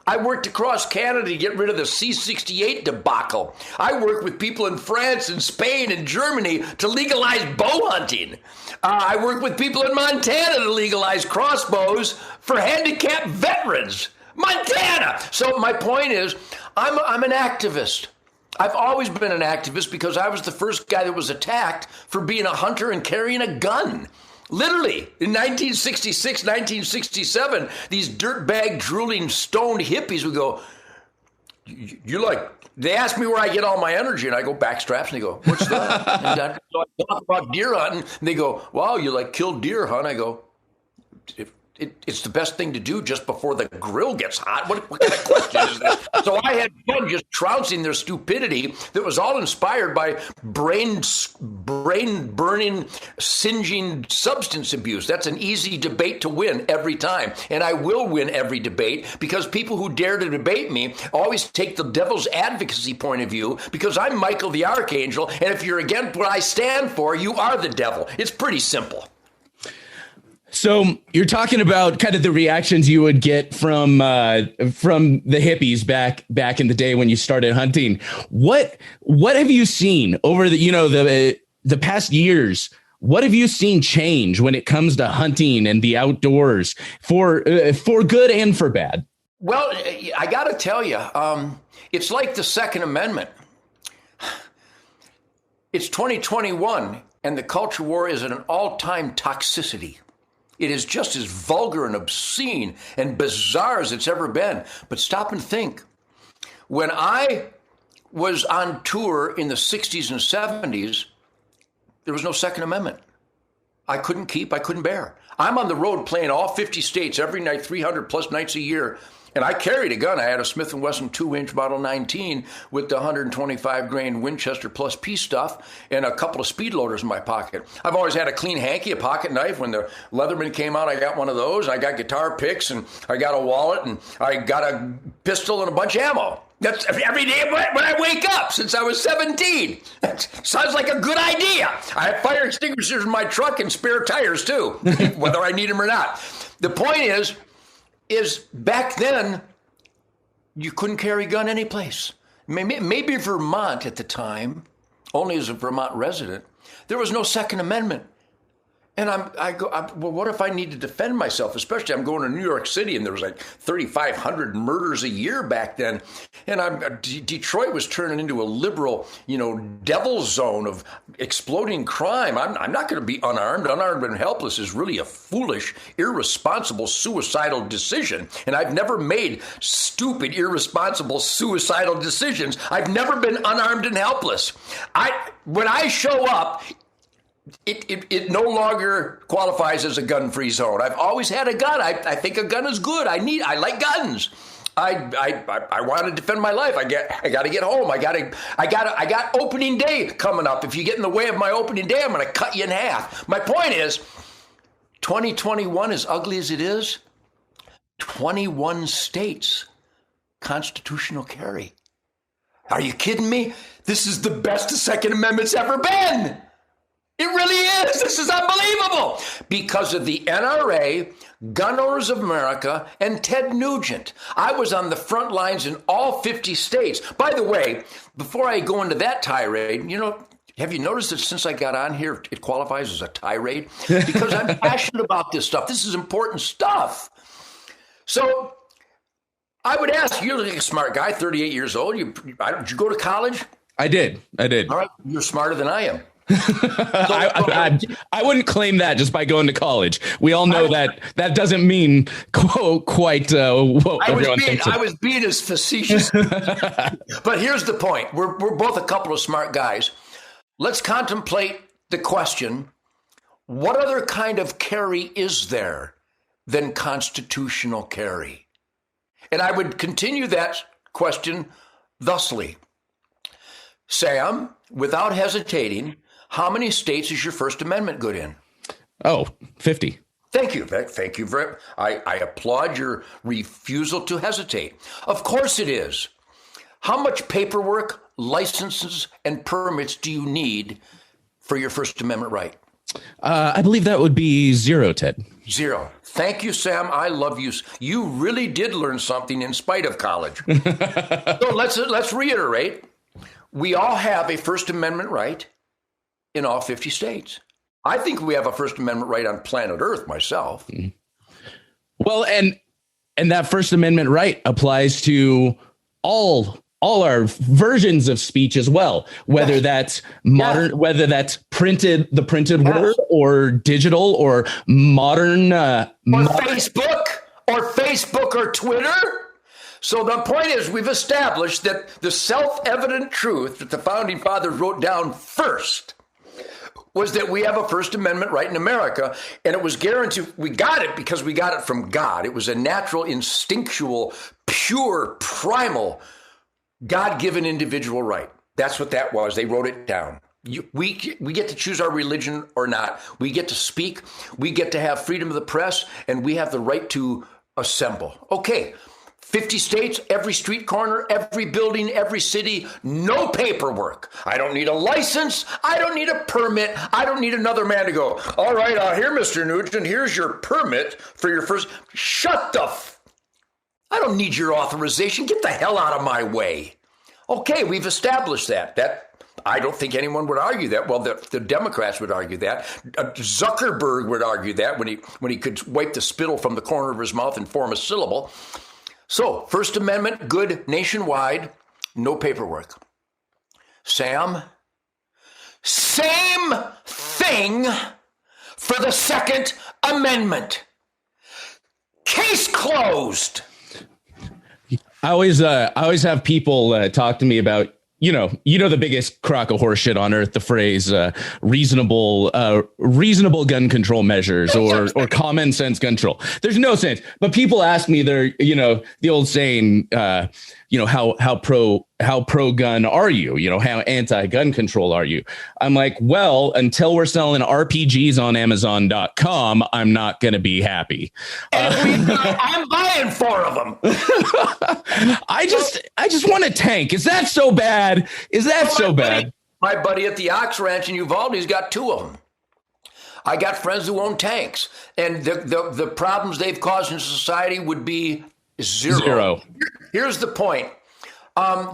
I worked across Canada to get rid of the C-68 debacle. I work with people in France and Spain and Germany to legalize bow hunting. I work with people in Montana to legalize crossbows for handicapped veterans. Montana! So my point is, I'm an activist. I've always been an activist because I was the first guy that was attacked for being a hunter and carrying a gun. Literally, in 1966, 1967, these dirtbag, drooling, stoned hippies would go, they ask me where I get all my energy, and I go, backstraps, and they go, what's that? So I talk about deer hunting, and they go, wow, you kill deer, huh? And I go, it's the best thing to do just before the grill gets hot. What kind of question is this? So I had fun just trouncing their stupidity that was all inspired by brain-burning, singeing substance abuse. That's an easy debate to win every time. And I will win every debate because people who dare to debate me always take the devil's advocacy point of view because I'm Michael the Archangel, and if you're against what I stand for, you are the devil. It's pretty simple. So you're talking about kind of the reactions you would get from the hippies back in the day when you started hunting. What have you seen over the past years? What have you seen change when it comes to hunting and the outdoors for good and for bad? Well, I got to tell you, it's like the Second Amendment. It's 2021, and the culture war is at an all-time toxicity. It is just as vulgar and obscene and bizarre as it's ever been. But stop and think. When I was on tour in the 60s and 70s, there was no Second Amendment. I couldn't bear. I'm on the road playing all 50 states every night, 300 plus nights a year. And I carried a gun. I had a Smith & Wesson 2-inch Model 19 with the 125 grain Winchester Plus P stuff and a couple of speed loaders in my pocket. I've always had a clean hanky, a pocket knife. When the Leatherman came out, I got one of those. I got guitar picks, and I got a wallet, and I got a pistol and a bunch of ammo. That's every day when I wake up since I was 17. That sounds like a good idea. I have fire extinguishers in my truck and spare tires, too, whether I need them or not. The point is back then, you couldn't carry a gun anyplace. Maybe Vermont at the time, only as a Vermont resident, there was no Second Amendment. And I go, well, what if I need to defend myself? Especially I'm going to New York City, and there was like 3,500 murders a year back then. And Detroit was turning into a liberal, devil zone of exploding crime. I'm not going to be unarmed. Unarmed and helpless is really a foolish, irresponsible, suicidal decision. And I've never made stupid, irresponsible, suicidal decisions. I've never been unarmed and helpless. When I show up, it no longer qualifies as a gun-free zone. I've always had a gun. I think a gun is good. I like guns. I want to defend my life. I got to get home. I got opening day coming up. If you get in the way of my opening day, I'm going to cut you in half. My point is, 2021, as ugly as it is, 21 states constitutional carry. Are you kidding me? This is the best the Second Amendment's ever been. It really is. This is unbelievable. Because of the NRA, Gun Owners of America, and Ted Nugent. I was on the front lines in all 50 states. By the way, before I go into that tirade, have you noticed that since I got on here, it qualifies as a tirade? Because I'm passionate about this stuff. This is important stuff. So I would ask, you're like a smart guy, 38 years old. Did you go to college? I did. All right. You're smarter than I am. I wouldn't claim that just by going to college. We all know that doesn't mean quite what everyone thinks. I was being as facetious. But here's the point. We're both a couple of smart guys. Let's contemplate the question, what other kind of carry is there than constitutional carry? And I would continue that question thusly. Sam, without hesitating, how many states is your First Amendment good in? 50. Thank you. Thank you very much. I applaud your refusal to hesitate. Of course it is. How much paperwork, licenses, and permits do you need for your First Amendment right? I believe that would be 0, Ted. 0. Thank you, Sam. I love you. You really did learn something in spite of college. So let's reiterate. We all have a First Amendment right in all 50 states. I think we have a First Amendment right on planet Earth myself. Well, and that First Amendment right applies to all our versions of speech as well, whether that's modern, whether that's printed word or digital or modern, Facebook or Twitter. So the point is, we've established that the self-evident truth that the founding fathers wrote down first was that we have a First Amendment right in America, and it was guaranteed. We got it because we got it from God. It was a natural, instinctual, pure, primal, God-given individual right. That's what that was. They wrote it down. We get to choose our religion or not. We get to speak. We get to have freedom of the press, and we have the right to assemble. Okay. 50 states, every street corner, every building, every city, no paperwork. I don't need a license. I don't need a permit. I don't need another man to go, all right, here, Mr. Nugent, here's your permit for your first. Shut the I don't need your authorization. Get the hell out of my way. Okay, we've established that. I don't think anyone would argue that. Well, the Democrats would argue that. Zuckerberg would argue that when he could wipe the spittle from the corner of his mouth and form a syllable. So, First Amendment, good nationwide, no paperwork. Sam, same thing for the Second Amendment. Case closed. I always have people talk to me about, the biggest crock of horse shit on earth, the phrase reasonable gun control measures or common sense control. There's no sense. But people ask me, the old saying, how pro gun are you? How anti-gun control are you? I'm like, well, until we're selling RPGs on Amazon.com, I'm not going to be happy. I'm buying 4 of them. I just want a tank. Is that so bad? Is that so bad? My buddy at the Ox Ranch in Uvalde, he's got 2 of them. I got friends who own tanks, and the problems they've caused in society would be zero. Here's the point.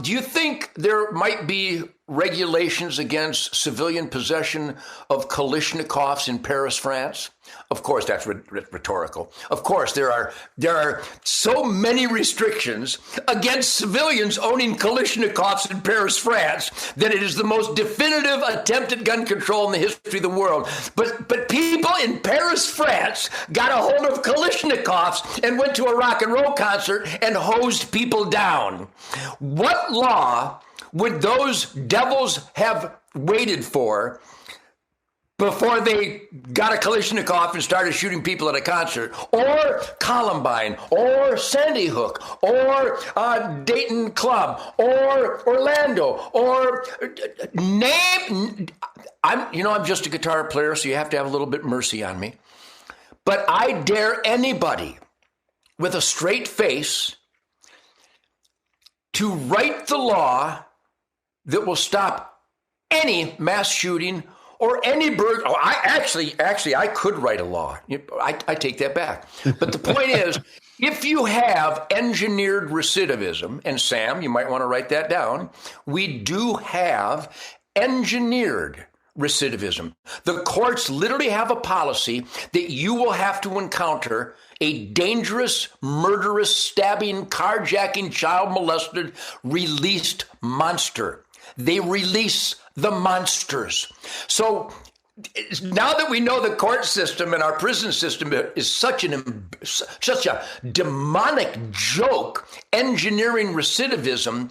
Do you think there might be regulations against civilian possession of Kalashnikovs in Paris, France? Of course, that's rhetorical. Of course, there are so many restrictions against civilians owning Kalashnikovs in Paris, France, that it is the most definitive attempt at gun control in the history of the world. But people in Paris, France, got a hold of Kalashnikovs and went to a rock and roll concert and hosed people down. What law would those devils have waited for before they got a Kalashnikov and started shooting people at a concert, or Columbine, or Sandy Hook, or Dayton Club, or Orlando, or name? I'm just a guitar player, so you have to have a little bit mercy on me. But I dare anybody with a straight face to write the law that will stop any mass shooting or any I could write a law. I take that back. But the point is, if you have engineered recidivism, and Sam, you might want to write that down, we do have engineered recidivism. The courts literally have a policy that you will have to encounter a dangerous, murderous, stabbing, carjacking, child molested, released monster. They release the monsters. So now that we know the court system and our prison system is such a demonic joke, engineering recidivism,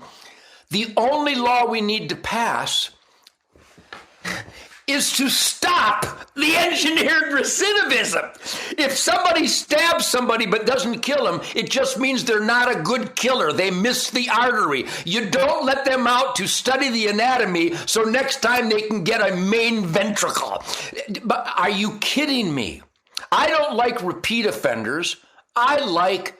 the only law we need to pass is to stop the engineered recidivism. If somebody stabs somebody but doesn't kill them, it just means they're not a good killer. They missed the artery. You don't let them out to study the anatomy so next time they can get a main ventricle. But are you kidding me? I don't like repeat offenders. I like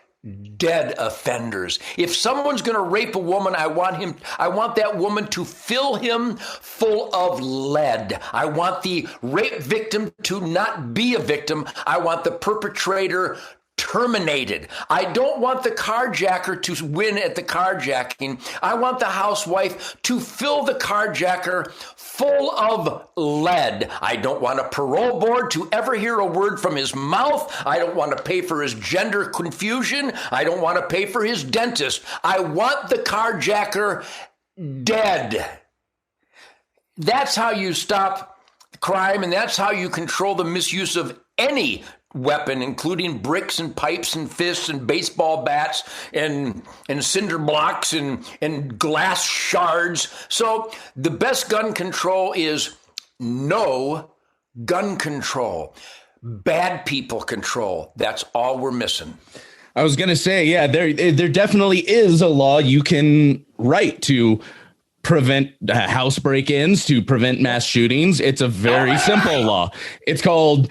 dead offenders. If someone's going to rape a woman, I want that woman to fill him full of lead. I want the rape victim to not be a victim. I want the perpetrator terminated. I don't want the carjacker to win at the carjacking. I want the housewife to fill the carjacker full of lead. I don't want a parole board to ever hear a word from his mouth. I don't want to pay for his gender confusion. I don't want to pay for his dentist. I want the carjacker dead. That's how you stop crime, and that's how you control the misuse of any weapon, including bricks and pipes and fists and baseball bats and cinder blocks and glass shards. So the best gun control is no gun control. Bad people control. That's all we're missing. I was going to say, yeah, there definitely is a law you can write to prevent house break-ins, to prevent mass shootings. It's a very simple law. It's called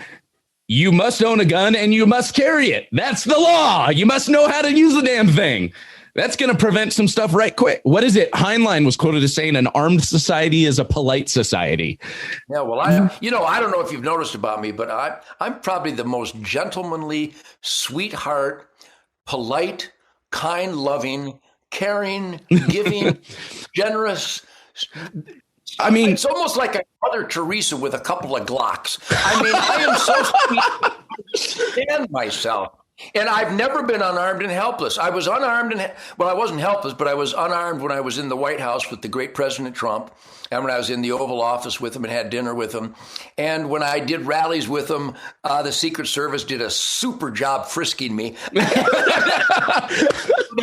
you must own a gun and you must carry it. That's the law. You must know how to use the damn thing. That's going to prevent some stuff right quick. What is it? Heinlein was quoted as saying an armed society is a polite society. Yeah, well, I don't know if you've noticed about me, but I'm probably the most gentlemanly, sweetheart, polite, kind, loving, caring, giving, generous. I mean, it's almost like a Mother Teresa with a couple of Glocks. I mean, I am so sweet. I understand myself. And I've never been unarmed and helpless. I was unarmed I wasn't helpless, but I was unarmed when I was in the White House with the great President Trump, and when I was in the Oval Office with him and had dinner with him. And when I did rallies with him, the Secret Service did a super job frisking me. There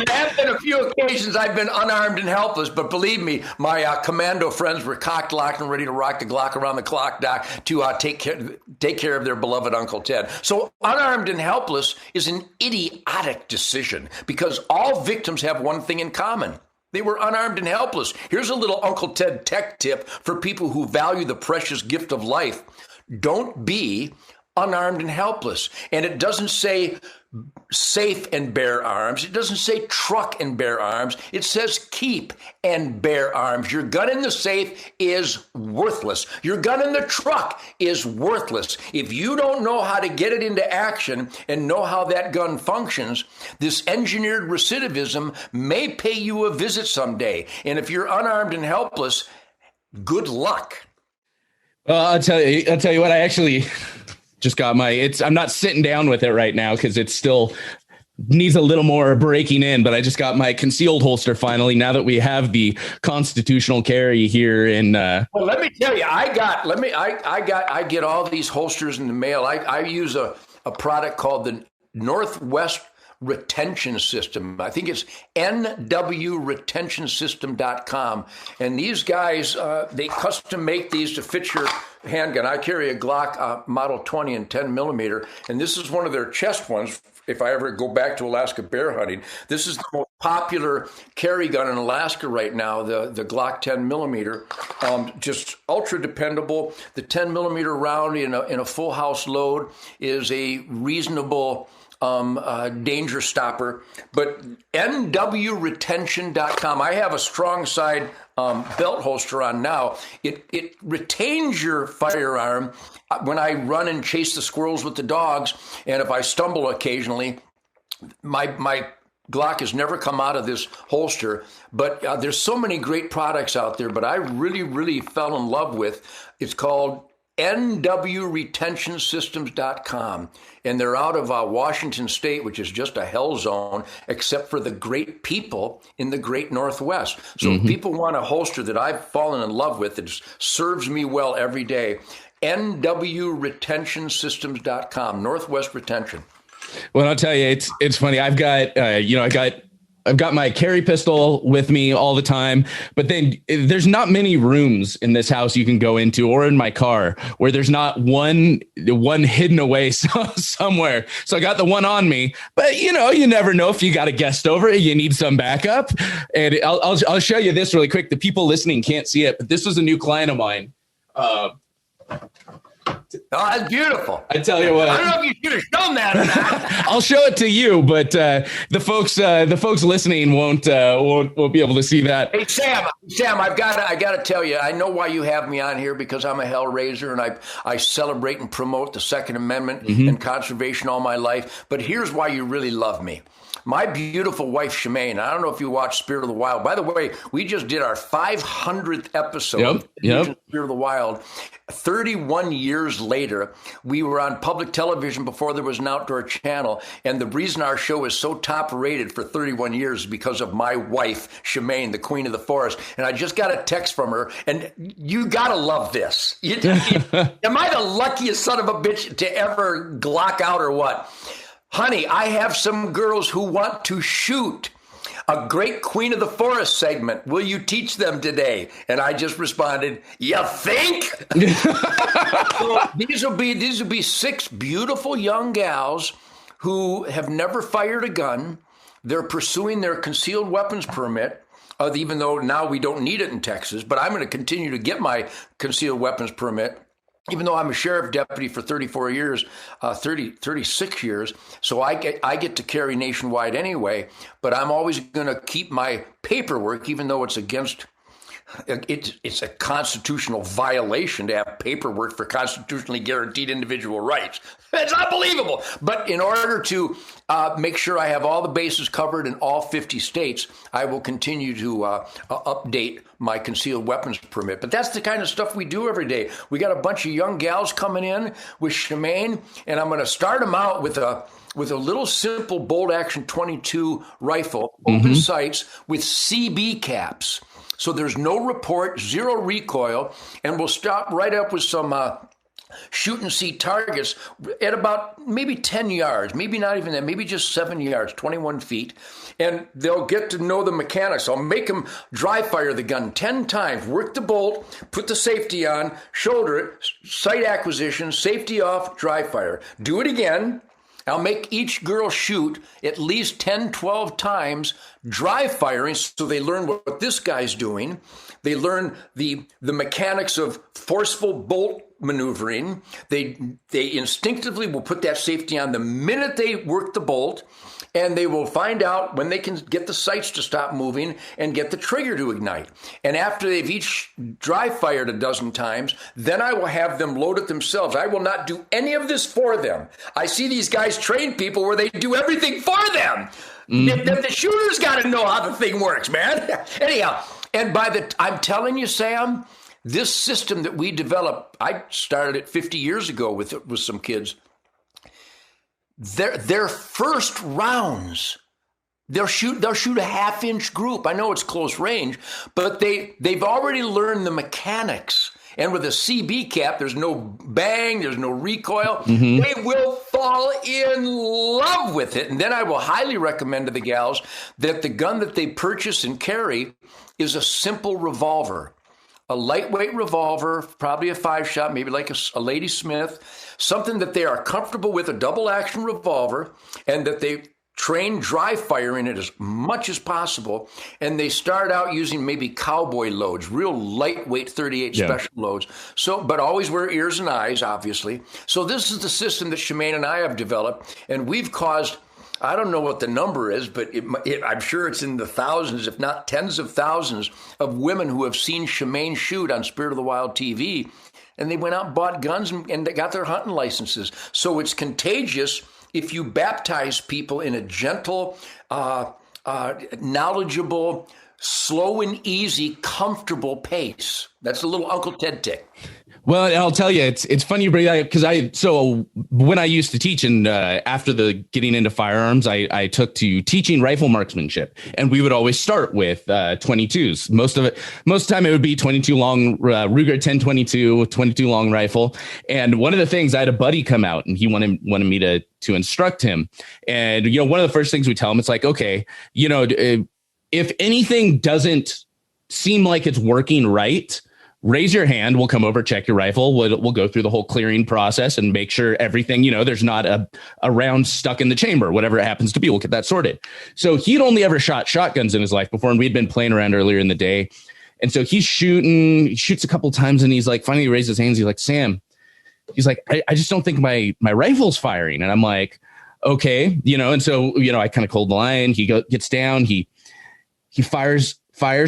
have been a few occasions I've been unarmed and helpless, but believe me, my commando friends were cocked, locked, and ready to rock the Glock around the clock, Doc, to take care of their beloved Uncle Ted. So unarmed and helpless is an idiotic decision because all victims have one thing in common. They were unarmed and helpless. Here's a little Uncle Ted tech tip for people who value the precious gift of life. Don't be unarmed and helpless. And it doesn't say safe and bear arms. It doesn't say truck and bear arms. It says keep and bear arms. Your gun in the safe is worthless. Your gun in the truck is worthless. If you don't know how to get it into action and know how that gun functions, this engineered recidivism may pay you a visit someday. And if you're unarmed and helpless, good luck. I'll tell you what, I actually just got I'm not sitting down with it right now because it still needs a little more breaking in, but I just got my concealed holster finally, now that we have the constitutional carry here in well, let me tell you, I get all these holsters in the mail. I use a product called the Northwest Retention System. I think it's nwretentionsystem.com. And these guys, they custom make these to fit your handgun. I carry a Glock Model 20 and 10 millimeter, and this is one of their chest ones. If I ever go back to Alaska bear hunting, this is the most popular carry gun in Alaska right now, the Glock 10 millimeter. Just ultra dependable. The 10 millimeter round in a full house load is a reasonable danger stopper. But nwretention.com. I have a strong side belt holster on now. It retains your firearm when I run and chase the squirrels with the dogs, and if I stumble occasionally, my Glock has never come out of this holster. But there's so many great products out there, but I really, really fell in love with, it's called nwretentionsystems.com. And they're out of Washington State, which is just a hell zone, except for the great people in the great Northwest. So if people want a holster that I've fallen in love with, that serves me well every day, nwretentionsystems.com, Northwest Retention. Well, I'll tell you, it's funny. I've got I've got my carry pistol with me all the time, but then there's not many rooms in this house you can go into, or in my car, where there's not one hidden away somewhere. So I got the one on me, but you never know if you got a guest over, you need some backup. And I'll show you this really quick. The people listening can't see it, but this was a new client of mine. Oh, that's beautiful. I tell you what. I don't know if you should have shown that or not. I'll show it to you, but the folks listening won't be able to see that. Hey Sam, I gotta tell you, I know why you have me on here, because I'm a hellraiser and I celebrate and promote the Second Amendment and conservation all my life. But here's why you really love me. My beautiful wife, Shemaine, I don't know if you watch Spirit of the Wild. By the way, we just did our 500th episode of Spirit of the Wild. 31 years later, we were on public television before there was an outdoor channel. And the reason our show is so top rated for 31 years is because of my wife, Shemaine, the queen of the forest. And I just got a text from her, and you got to love this. Am I the luckiest son of a bitch to ever glock out or what? Honey, I have some girls who want to shoot a great Queen of the Forest segment. Will you teach them today? And I just responded, you think? So these will be 6 beautiful young gals who have never fired a gun. They're pursuing their concealed weapons permit, even though now we don't need it in Texas. But I'm going to continue to get my concealed weapons permit, even though I'm a sheriff deputy for 34 years, 36 years, so I get to carry nationwide anyway, but I'm always going to keep my paperwork, even though it's a constitutional violation to have paperwork for constitutionally guaranteed individual rights. It's unbelievable. But in order to make sure I have all the bases covered in all 50 states, I will continue to update my concealed weapons permit. But that's the kind of stuff we do every day. We got a bunch of young gals coming in with Shemaine, and I'm going to start them out with a little simple bolt action 22 rifle, open sights with CB caps. So there's no report, zero recoil, and we'll stop right up with some shoot and see targets at about maybe 10 yards, maybe not even that, maybe just 7 yards, 21 feet. And they'll get to know the mechanics. I'll make them dry fire the gun 10 times, work the bolt, put the safety on, shoulder it, sight acquisition, safety off, dry fire. Do it again. I'll make each girl shoot at least 10, 12 times dry firing, so they learn what this guy's doing. They learn the mechanics of forceful bolt maneuvering. They instinctively will put that safety on the minute they work the bolt, and they will find out when they can get the sights to stop moving and get the trigger to ignite. And after they've each dry fired a dozen times, then I will have them load it themselves. I will not do any of this for them. I see these guys train people where they do everything for them. The shooter's got to know how the thing works, man. Anyhow, and I'm telling you, Sam, this system that we developed, I started it 50 years ago with some kids. Their first rounds, they'll shoot a half-inch group. I know it's close range, but they've already learned the mechanics. And with a CB cap, there's no bang, there's no recoil. They will fall in love with it. And then I will highly recommend to the gals that the gun that they purchase and carry is a simple revolver. A lightweight revolver, probably a 5-shot, maybe like a Lady Smith, something that they are comfortable with, a double-action revolver, and that they train dry fire in it as much as possible. And they start out using maybe cowboy loads, real lightweight 38 special loads. So, but always wear ears and eyes, obviously. So this is the system that Shemaine and I have developed, and we've caused, I don't know what the number is, but I'm sure it's in the thousands, if not tens of thousands, of women who have seen Shemaine shoot on Spirit of the Wild TV, and they went out and bought guns and they got their hunting licenses. So it's contagious if you baptize people in a gentle, knowledgeable, slow and easy, comfortable pace. That's a little Uncle Ted tick. Well, I'll tell you, it's funny you bring that up because when I used to teach and after the getting into firearms, I took to teaching rifle marksmanship, and we would always start with 22s. Most of the time it would be 22 long Ruger 1022, 22 long rifle. And one of the things, I had a buddy come out and he wanted me to instruct him. And, one of the first things we tell him, it's like, okay, if anything doesn't seem like it's working right, raise your hand. We'll come over, check your rifle. We'll go through the whole clearing process and make sure everything, there's not a round stuck in the chamber, whatever it happens to be. We'll get that sorted. So he'd only ever shot shotguns in his life before, and we'd been playing around earlier in the day. And so he shoots a couple times, and he's like, finally raises his hands. He's like, Sam, he's like, I just don't think my rifle's firing. And I'm like, okay, and so, I kind of cold the line. He gets down, he fires,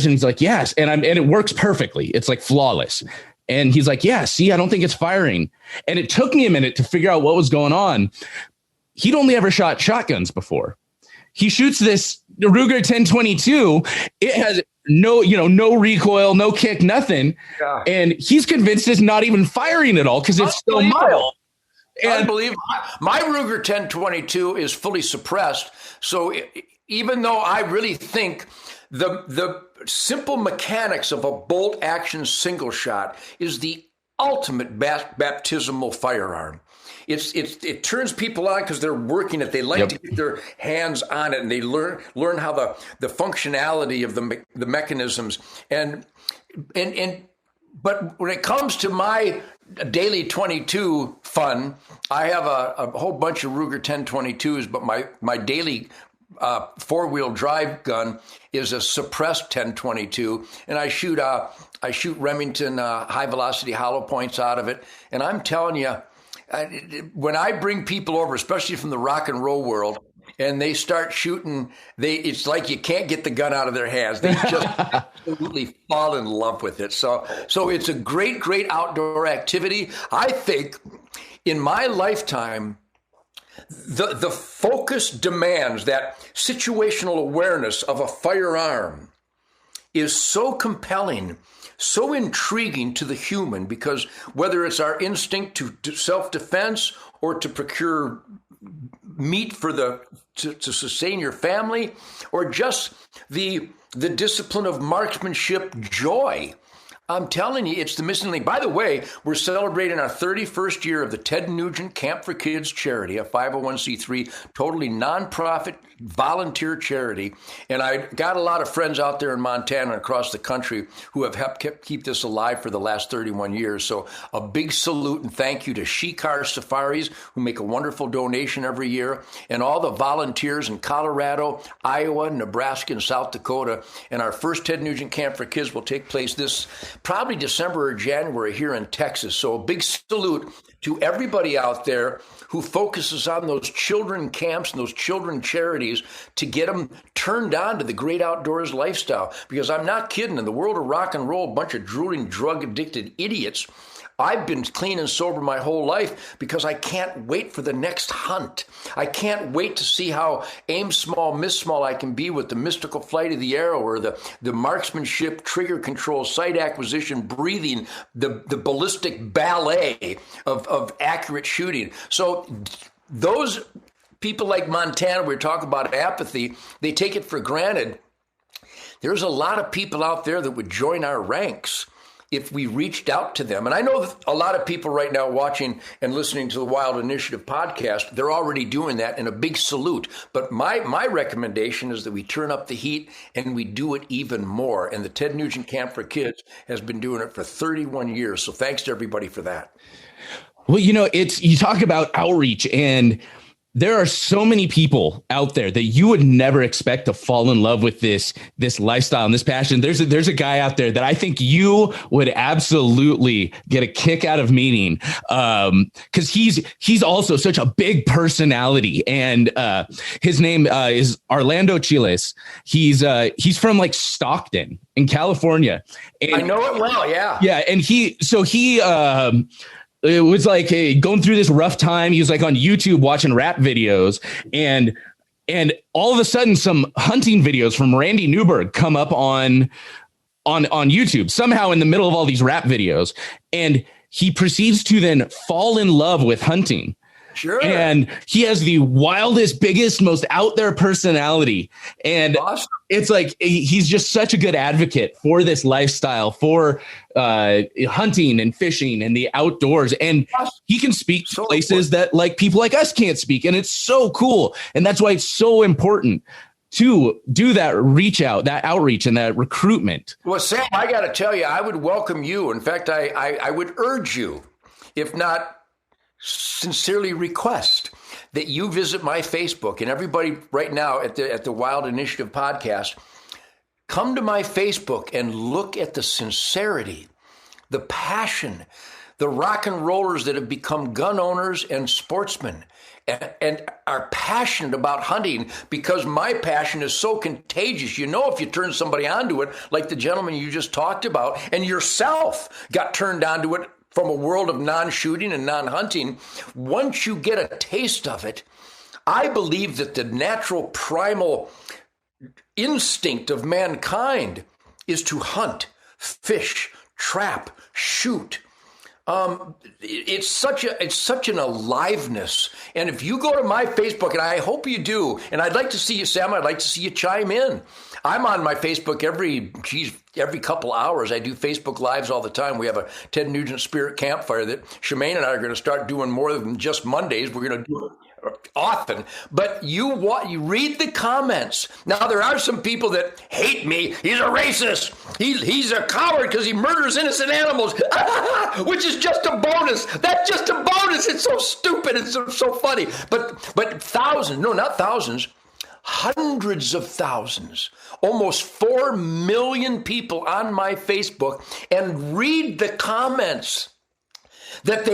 and he's like, yes. And it works perfectly. It's like flawless. And he's like, yeah, see, I don't think it's firing. And it took me a minute to figure out what was going on. He'd only ever shot shotguns before. He shoots this Ruger 1022. It has no recoil, no kick, nothing. Yeah. And he's convinced it's not even firing at all because it's still mild. Unbelievable. My Ruger 1022 is fully suppressed. So even though I really think the simple mechanics of a bolt action single shot is the ultimate baptismal firearm. It turns people on because they're working it. They like to get their hands on it, and they learn how the functionality of the mechanisms. But when it comes to my daily 22 fun, I have a whole bunch of Ruger 1022s, but my daily four-wheel drive gun is a suppressed 1022, and I shoot Remington high velocity hollow points out of it. And I'm telling you, when I bring people over, especially from the rock and roll world, and they start shooting, it's like you can't get the gun out of their hands. They just absolutely fall in love with it. So it's a great outdoor activity. I think in my lifetime, the focus demands, that situational awareness of a firearm is so compelling, so intriguing to the human, because whether it's our instinct to self-defense or to procure meat to sustain your family, or just the discipline of marksmanship joy, I'm telling you, it's the missing link. By the way, we're celebrating our 31st year of the Ted Nugent Camp for Kids charity, a 501c3, totally nonprofit volunteer charity. And I got a lot of friends out there in Montana and across the country who have helped keep this alive for the last 31 years. So a big salute and thank you to Shikar Safaris, who make a wonderful donation every year, and all the volunteers in Colorado, Iowa, Nebraska, and South Dakota. And our first Ted Nugent Camp for Kids will take place this probably December or January here in Texas. So a big salute to everybody out there who focuses on those children camps and those children charities to get them turned on to the great outdoors lifestyle. Because I'm not kidding, in the world of rock and roll, a bunch of drooling, drug-addicted idiots, I've been clean and sober my whole life because I can't wait for the next hunt. I can't wait to see how aim small, miss small I can be with the mystical flight of the arrow, or the marksmanship, trigger control, sight acquisition, breathing, the ballistic ballet of accurate shooting. So those people like Montana, we talk about apathy, they take it for granted. There's a lot of people out there that would join our ranks if we reached out to them. And I know a lot of people right now watching and listening to the Wild Initiative podcast, they're already doing that, and a big salute. But my recommendation is that we turn up the heat and we do it even more. And the Ted Nugent Camp for Kids has been doing it for 31 years. So thanks to everybody for that. Well, you talk about outreach, and there are so many people out there that you would never expect to fall in love with this lifestyle and this passion. There's a guy out there that I think you would absolutely get a kick out of meeting, because he's also such a big personality, and his name is Orlando Chiles. He's from like Stockton in California. And, I know it well, yeah. Yeah, and he it was like going through this rough time. He was like on YouTube watching rap videos, and And all of a sudden, some hunting videos from Randy Newberg come up on YouTube, somehow in the middle of all these rap videos. And he proceeds to then fall in love with hunting. Sure. And he has the wildest, biggest, most out there personality. And awesome. It's like he's just such a good advocate for this lifestyle, for hunting and fishing and the outdoors. And he can speak to places that like people like us can't speak. And it's so cool. And that's why it's so important to do that outreach and that recruitment. Well, Sam, I got to tell you, I would welcome you. In fact, I would urge you, if not sincerely request, that you visit my Facebook, and everybody right now at the Wild Initiative podcast, come to my Facebook and look at the sincerity, the passion, the rock and rollers that have become gun owners and sportsmen and are passionate about hunting, because my passion is so contagious. You know, if you turn somebody onto it, like the gentleman you just talked about, and yourself got turned onto it from a world of non-shooting and non-hunting, once you get a taste of it, I believe that the natural primal instinct of mankind is to hunt, fish, trap, shoot. It's such an aliveness. And if you go to my Facebook, and I hope you do, and I'd like to see you, Sam, I'd like to see you chime in. I'm on my Facebook every couple hours. I do Facebook Lives all the time. We have a Ted Nugent Spirit Campfire that Shemaine and I are going to start doing more than just Mondays. We're going to do it often. But you read the comments. Now, there are some people that hate me. He's a racist. He's a coward because he murders innocent animals, which is just a bonus. That's just a bonus. It's so stupid. It's so funny. But thousands, no, not thousands, hundreds of thousands, almost 4 million people on my Facebook, and read the comments that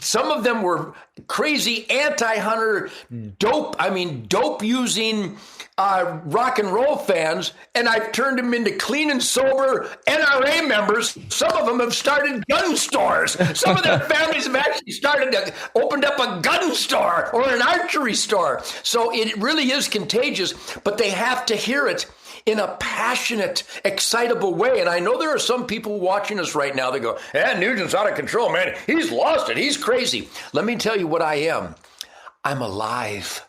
some of them were crazy anti-hunter, dope using rock and roll fans, and I've turned them into clean and sober NRA members. Some of them have started gun stores. Some of their families have actually opened up a gun store or an archery store. So it really is contagious, but they have to hear it in a passionate, excitable way. And I know there are some people watching us right now that go, Nugent's out of control, man. He's lost it. He's crazy. Let me tell you what I am. I'm alive.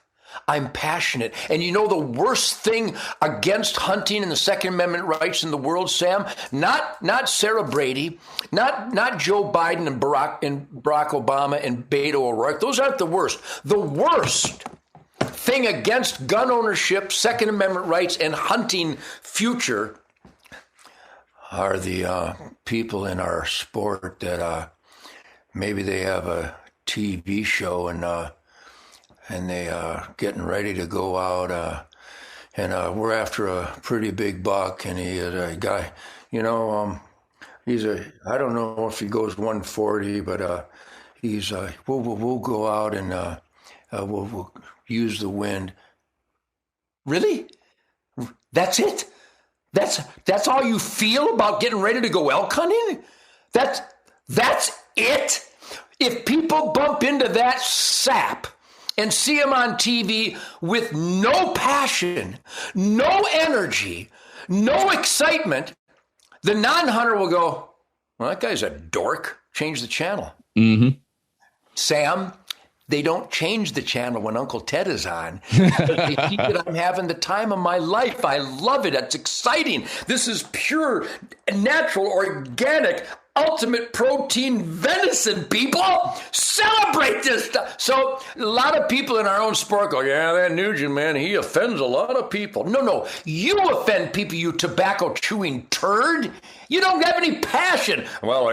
I'm passionate. And you know the worst thing against hunting and the Second Amendment rights in the world, Sam? Not Sarah Brady, not Joe Biden and Barack Obama and Beto O'Rourke. Those aren't the worst. The worst thing against gun ownership, Second Amendment rights, and hunting future are the people in our sport that maybe they have a TV show and they are getting ready to go out and we're after a pretty big buck, and he is a guy, I don't know if he goes 140, but we'll go out and we'll use the wind. Really? That's it? That's all you feel about getting ready to go elk hunting? That's it? If people bump into that sap and see him on TV with no passion, no energy, no excitement, the non-hunter will go, well, that guy's a dork. Change the channel. Mm-hmm. Sam, they don't change the channel when Uncle Ted is on, because they see that I'm having the time of my life. I love it. It's exciting. This is pure, natural, organic, ultimate protein venison, people. Celebrate this stuff. So a lot of people in our own sport go, yeah, that Nugent, man, he offends a lot of people. No, you offend people, you tobacco chewing turd. You don't have any passion. Well,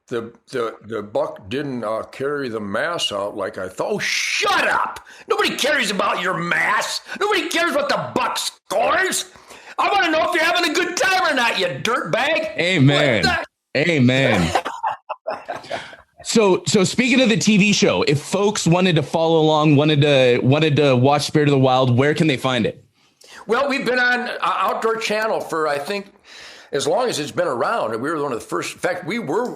the buck didn't carry the mass out like I thought. Oh, shut up. Nobody cares about your mass. Nobody cares what the buck scores. I want to know if you're having a good time or not, you dirtbag. Amen. Amen. So speaking of the TV show, if folks wanted to follow along, wanted to watch Spirit of the Wild, where can they find it? Well, we've been on Outdoor Channel for, I think, as long as it's been around. We were one of the first. In fact, we were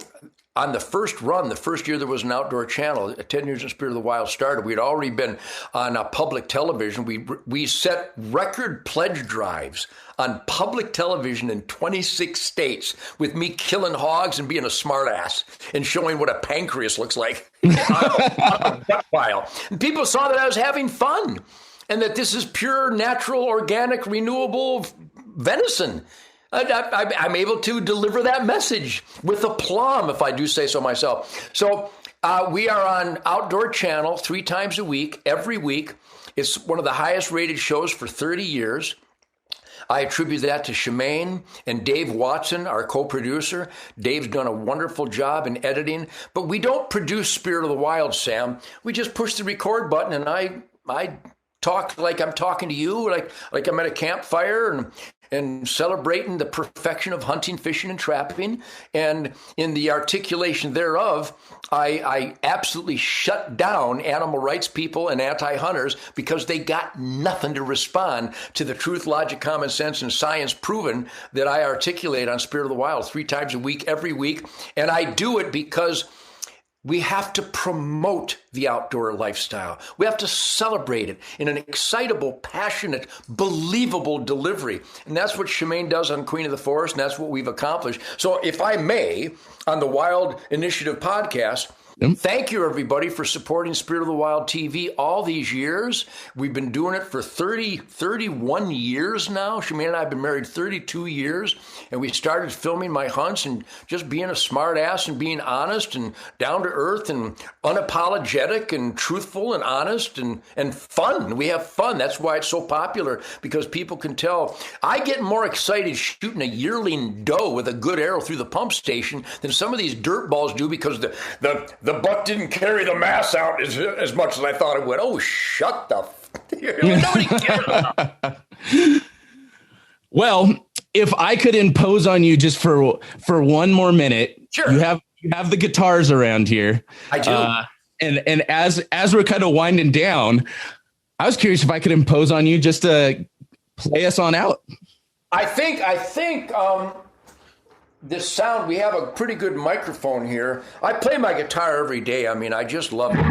on the first run, the first year there was an outdoor channel, Ted Nugent Spirit of the Wild started, we'd already been on public television. We set record pledge drives on public television in 26 states with me killing hogs and being a smartass and showing what a pancreas looks like on a gut pile. And people saw that I was having fun and that this is pure, natural, organic, renewable venison. I'm able to deliver that message with aplomb, if I do say so myself. So we are on Outdoor Channel 3 times a week, every week. It's one of the highest rated shows for 30 years. I attribute that to Shemaine and Dave Watson, our co-producer. Dave's done a wonderful job in editing, but we don't produce Spirit of the Wild, Sam. We just push the record button and I talk like I'm talking to you, like I'm at a campfire and celebrating the perfection of hunting, fishing, and trapping. And in the articulation thereof, I absolutely shut down animal rights people and anti-hunters because they got nothing to respond to the truth, logic, common sense, and science proven that I articulate on Spirit of the Wild 3 times a week, every week. And I do it because we have to promote the outdoor lifestyle. We have to celebrate it in an excitable, passionate, believable delivery. And that's what Shemaine does on Queen of the Forest, and that's what we've accomplished. So if I may, on the Wild Initiative podcast, thank you, everybody, for supporting Spirit of the Wild TV all these years. We've been doing it for 31 years now. Shemaine and I have been married 32 years, and we started filming my hunts and just being a smart ass and being honest and down to earth and unapologetic and truthful and honest and fun. We have fun. That's why it's so popular, because people can tell. I get more excited shooting a yearling doe with a good arrow through the pump station than some of these dirtballs do, because the buck didn't carry the mass out as much as I thought it would. Oh, shut the nobody cares about. Well, if I could impose on you just for one more minute, sure. You have the guitars around here. I do. And as we're kind of winding down, I was curious if I could impose on you just to play us on out. I think this sound, we have a pretty good microphone here. I play my guitar every day. I mean, I just love it.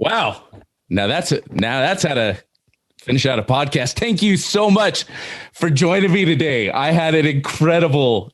Wow. Now that's how to finish out a podcast. Thank you so much for joining me today. I had an incredible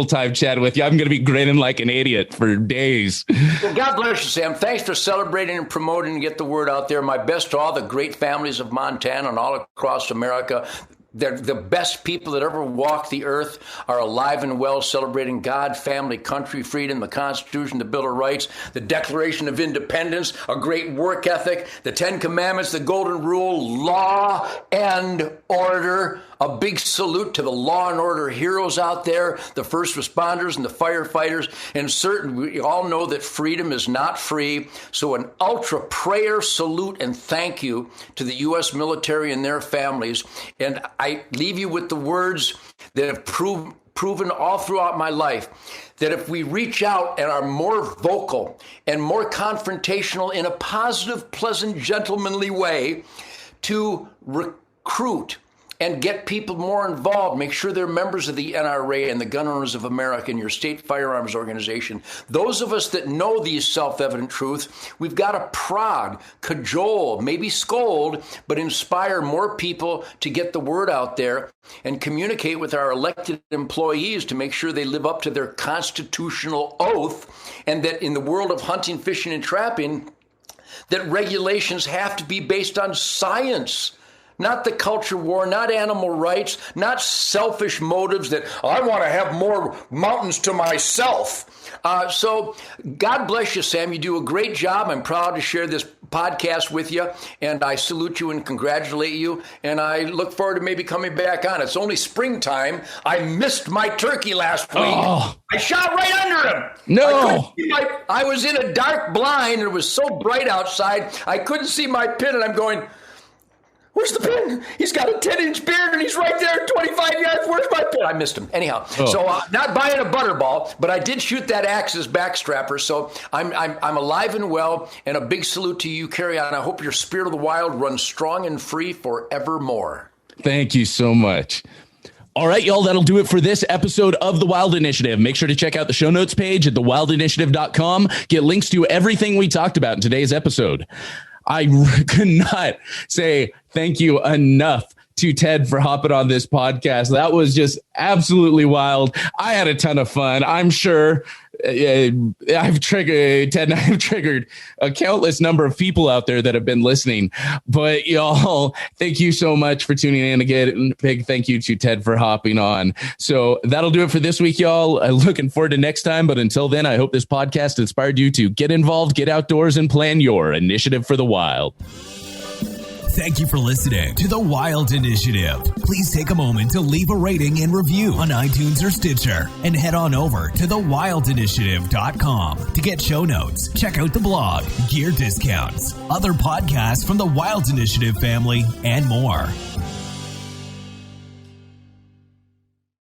time chatting with you. I'm going to be grinning like an idiot for days. Well, God bless you, Sam. Thanks for celebrating and promoting and get the word out there. My best to all the great families of Montana and all across America. They're the best people that ever walked the earth, are alive and well, celebrating God, family, country, freedom, the Constitution, the Bill of Rights, the Declaration of Independence, a great work ethic, the Ten Commandments, the Golden Rule, law and order. A big salute to the law and order heroes out there, the first responders and the firefighters. And we all know that freedom is not free. So an ultra prayer, salute, and thank you to the U.S. military and their families. And I leave you with the words that have proven all throughout my life, that if we reach out and are more vocal and more confrontational in a positive, pleasant, gentlemanly way to recruit and get people more involved, make sure they're members of the NRA and the Gun Owners of America and your state firearms organization. Those of us that know these self-evident truths, we've got to prod, cajole, maybe scold, but inspire more people to get the word out there and communicate with our elected employees to make sure they live up to their constitutional oath, and that in the world of hunting, fishing, and trapping, that regulations have to be based on science. Not the culture war, not animal rights, not selfish motives that I want to have more mountains to myself. So God bless you, Sam. You do a great job. I'm proud to share this podcast with you, and I salute you and congratulate you, and I look forward to maybe coming back on. It's only springtime. I missed my turkey last week. I shot right under him. No. I was in a dark blind, and it was so bright outside, I couldn't see my pin, and I'm going, where's the pin? He's got a 10-inch beard, and he's right there, 25 yards. Where's my pin? I missed him. Anyhow, so not buying a butterball, but I did shoot that Axis backstrapper. So I'm alive and well, and a big salute to you, Carry On. I hope your spirit of the wild runs strong and free forevermore. Thank you so much. All right, y'all, that'll do it for this episode of The Wild Initiative. Make sure to check out the show notes page at thewildinitiative.com. Get links to everything we talked about in today's episode. I could not say thank you enough to Ted for hopping on this podcast. That was just absolutely wild. I had a ton of fun. I'm sure Ted and I have triggered a countless number of people out there that have been listening. But y'all, thank you so much for tuning in. Again, big thank you to Ted for hopping on. So that'll do it for this week, y'all. Looking forward to next time. But until then, I hope this podcast inspired you to get involved, get outdoors, and plan your initiative for the wild. Thank you for listening to The Wild Initiative. Please take a moment to leave a rating and review on iTunes or Stitcher, and head on over to thewildinitiative.com to get show notes, check out the blog, gear discounts, other podcasts from the Wild Initiative family, and more.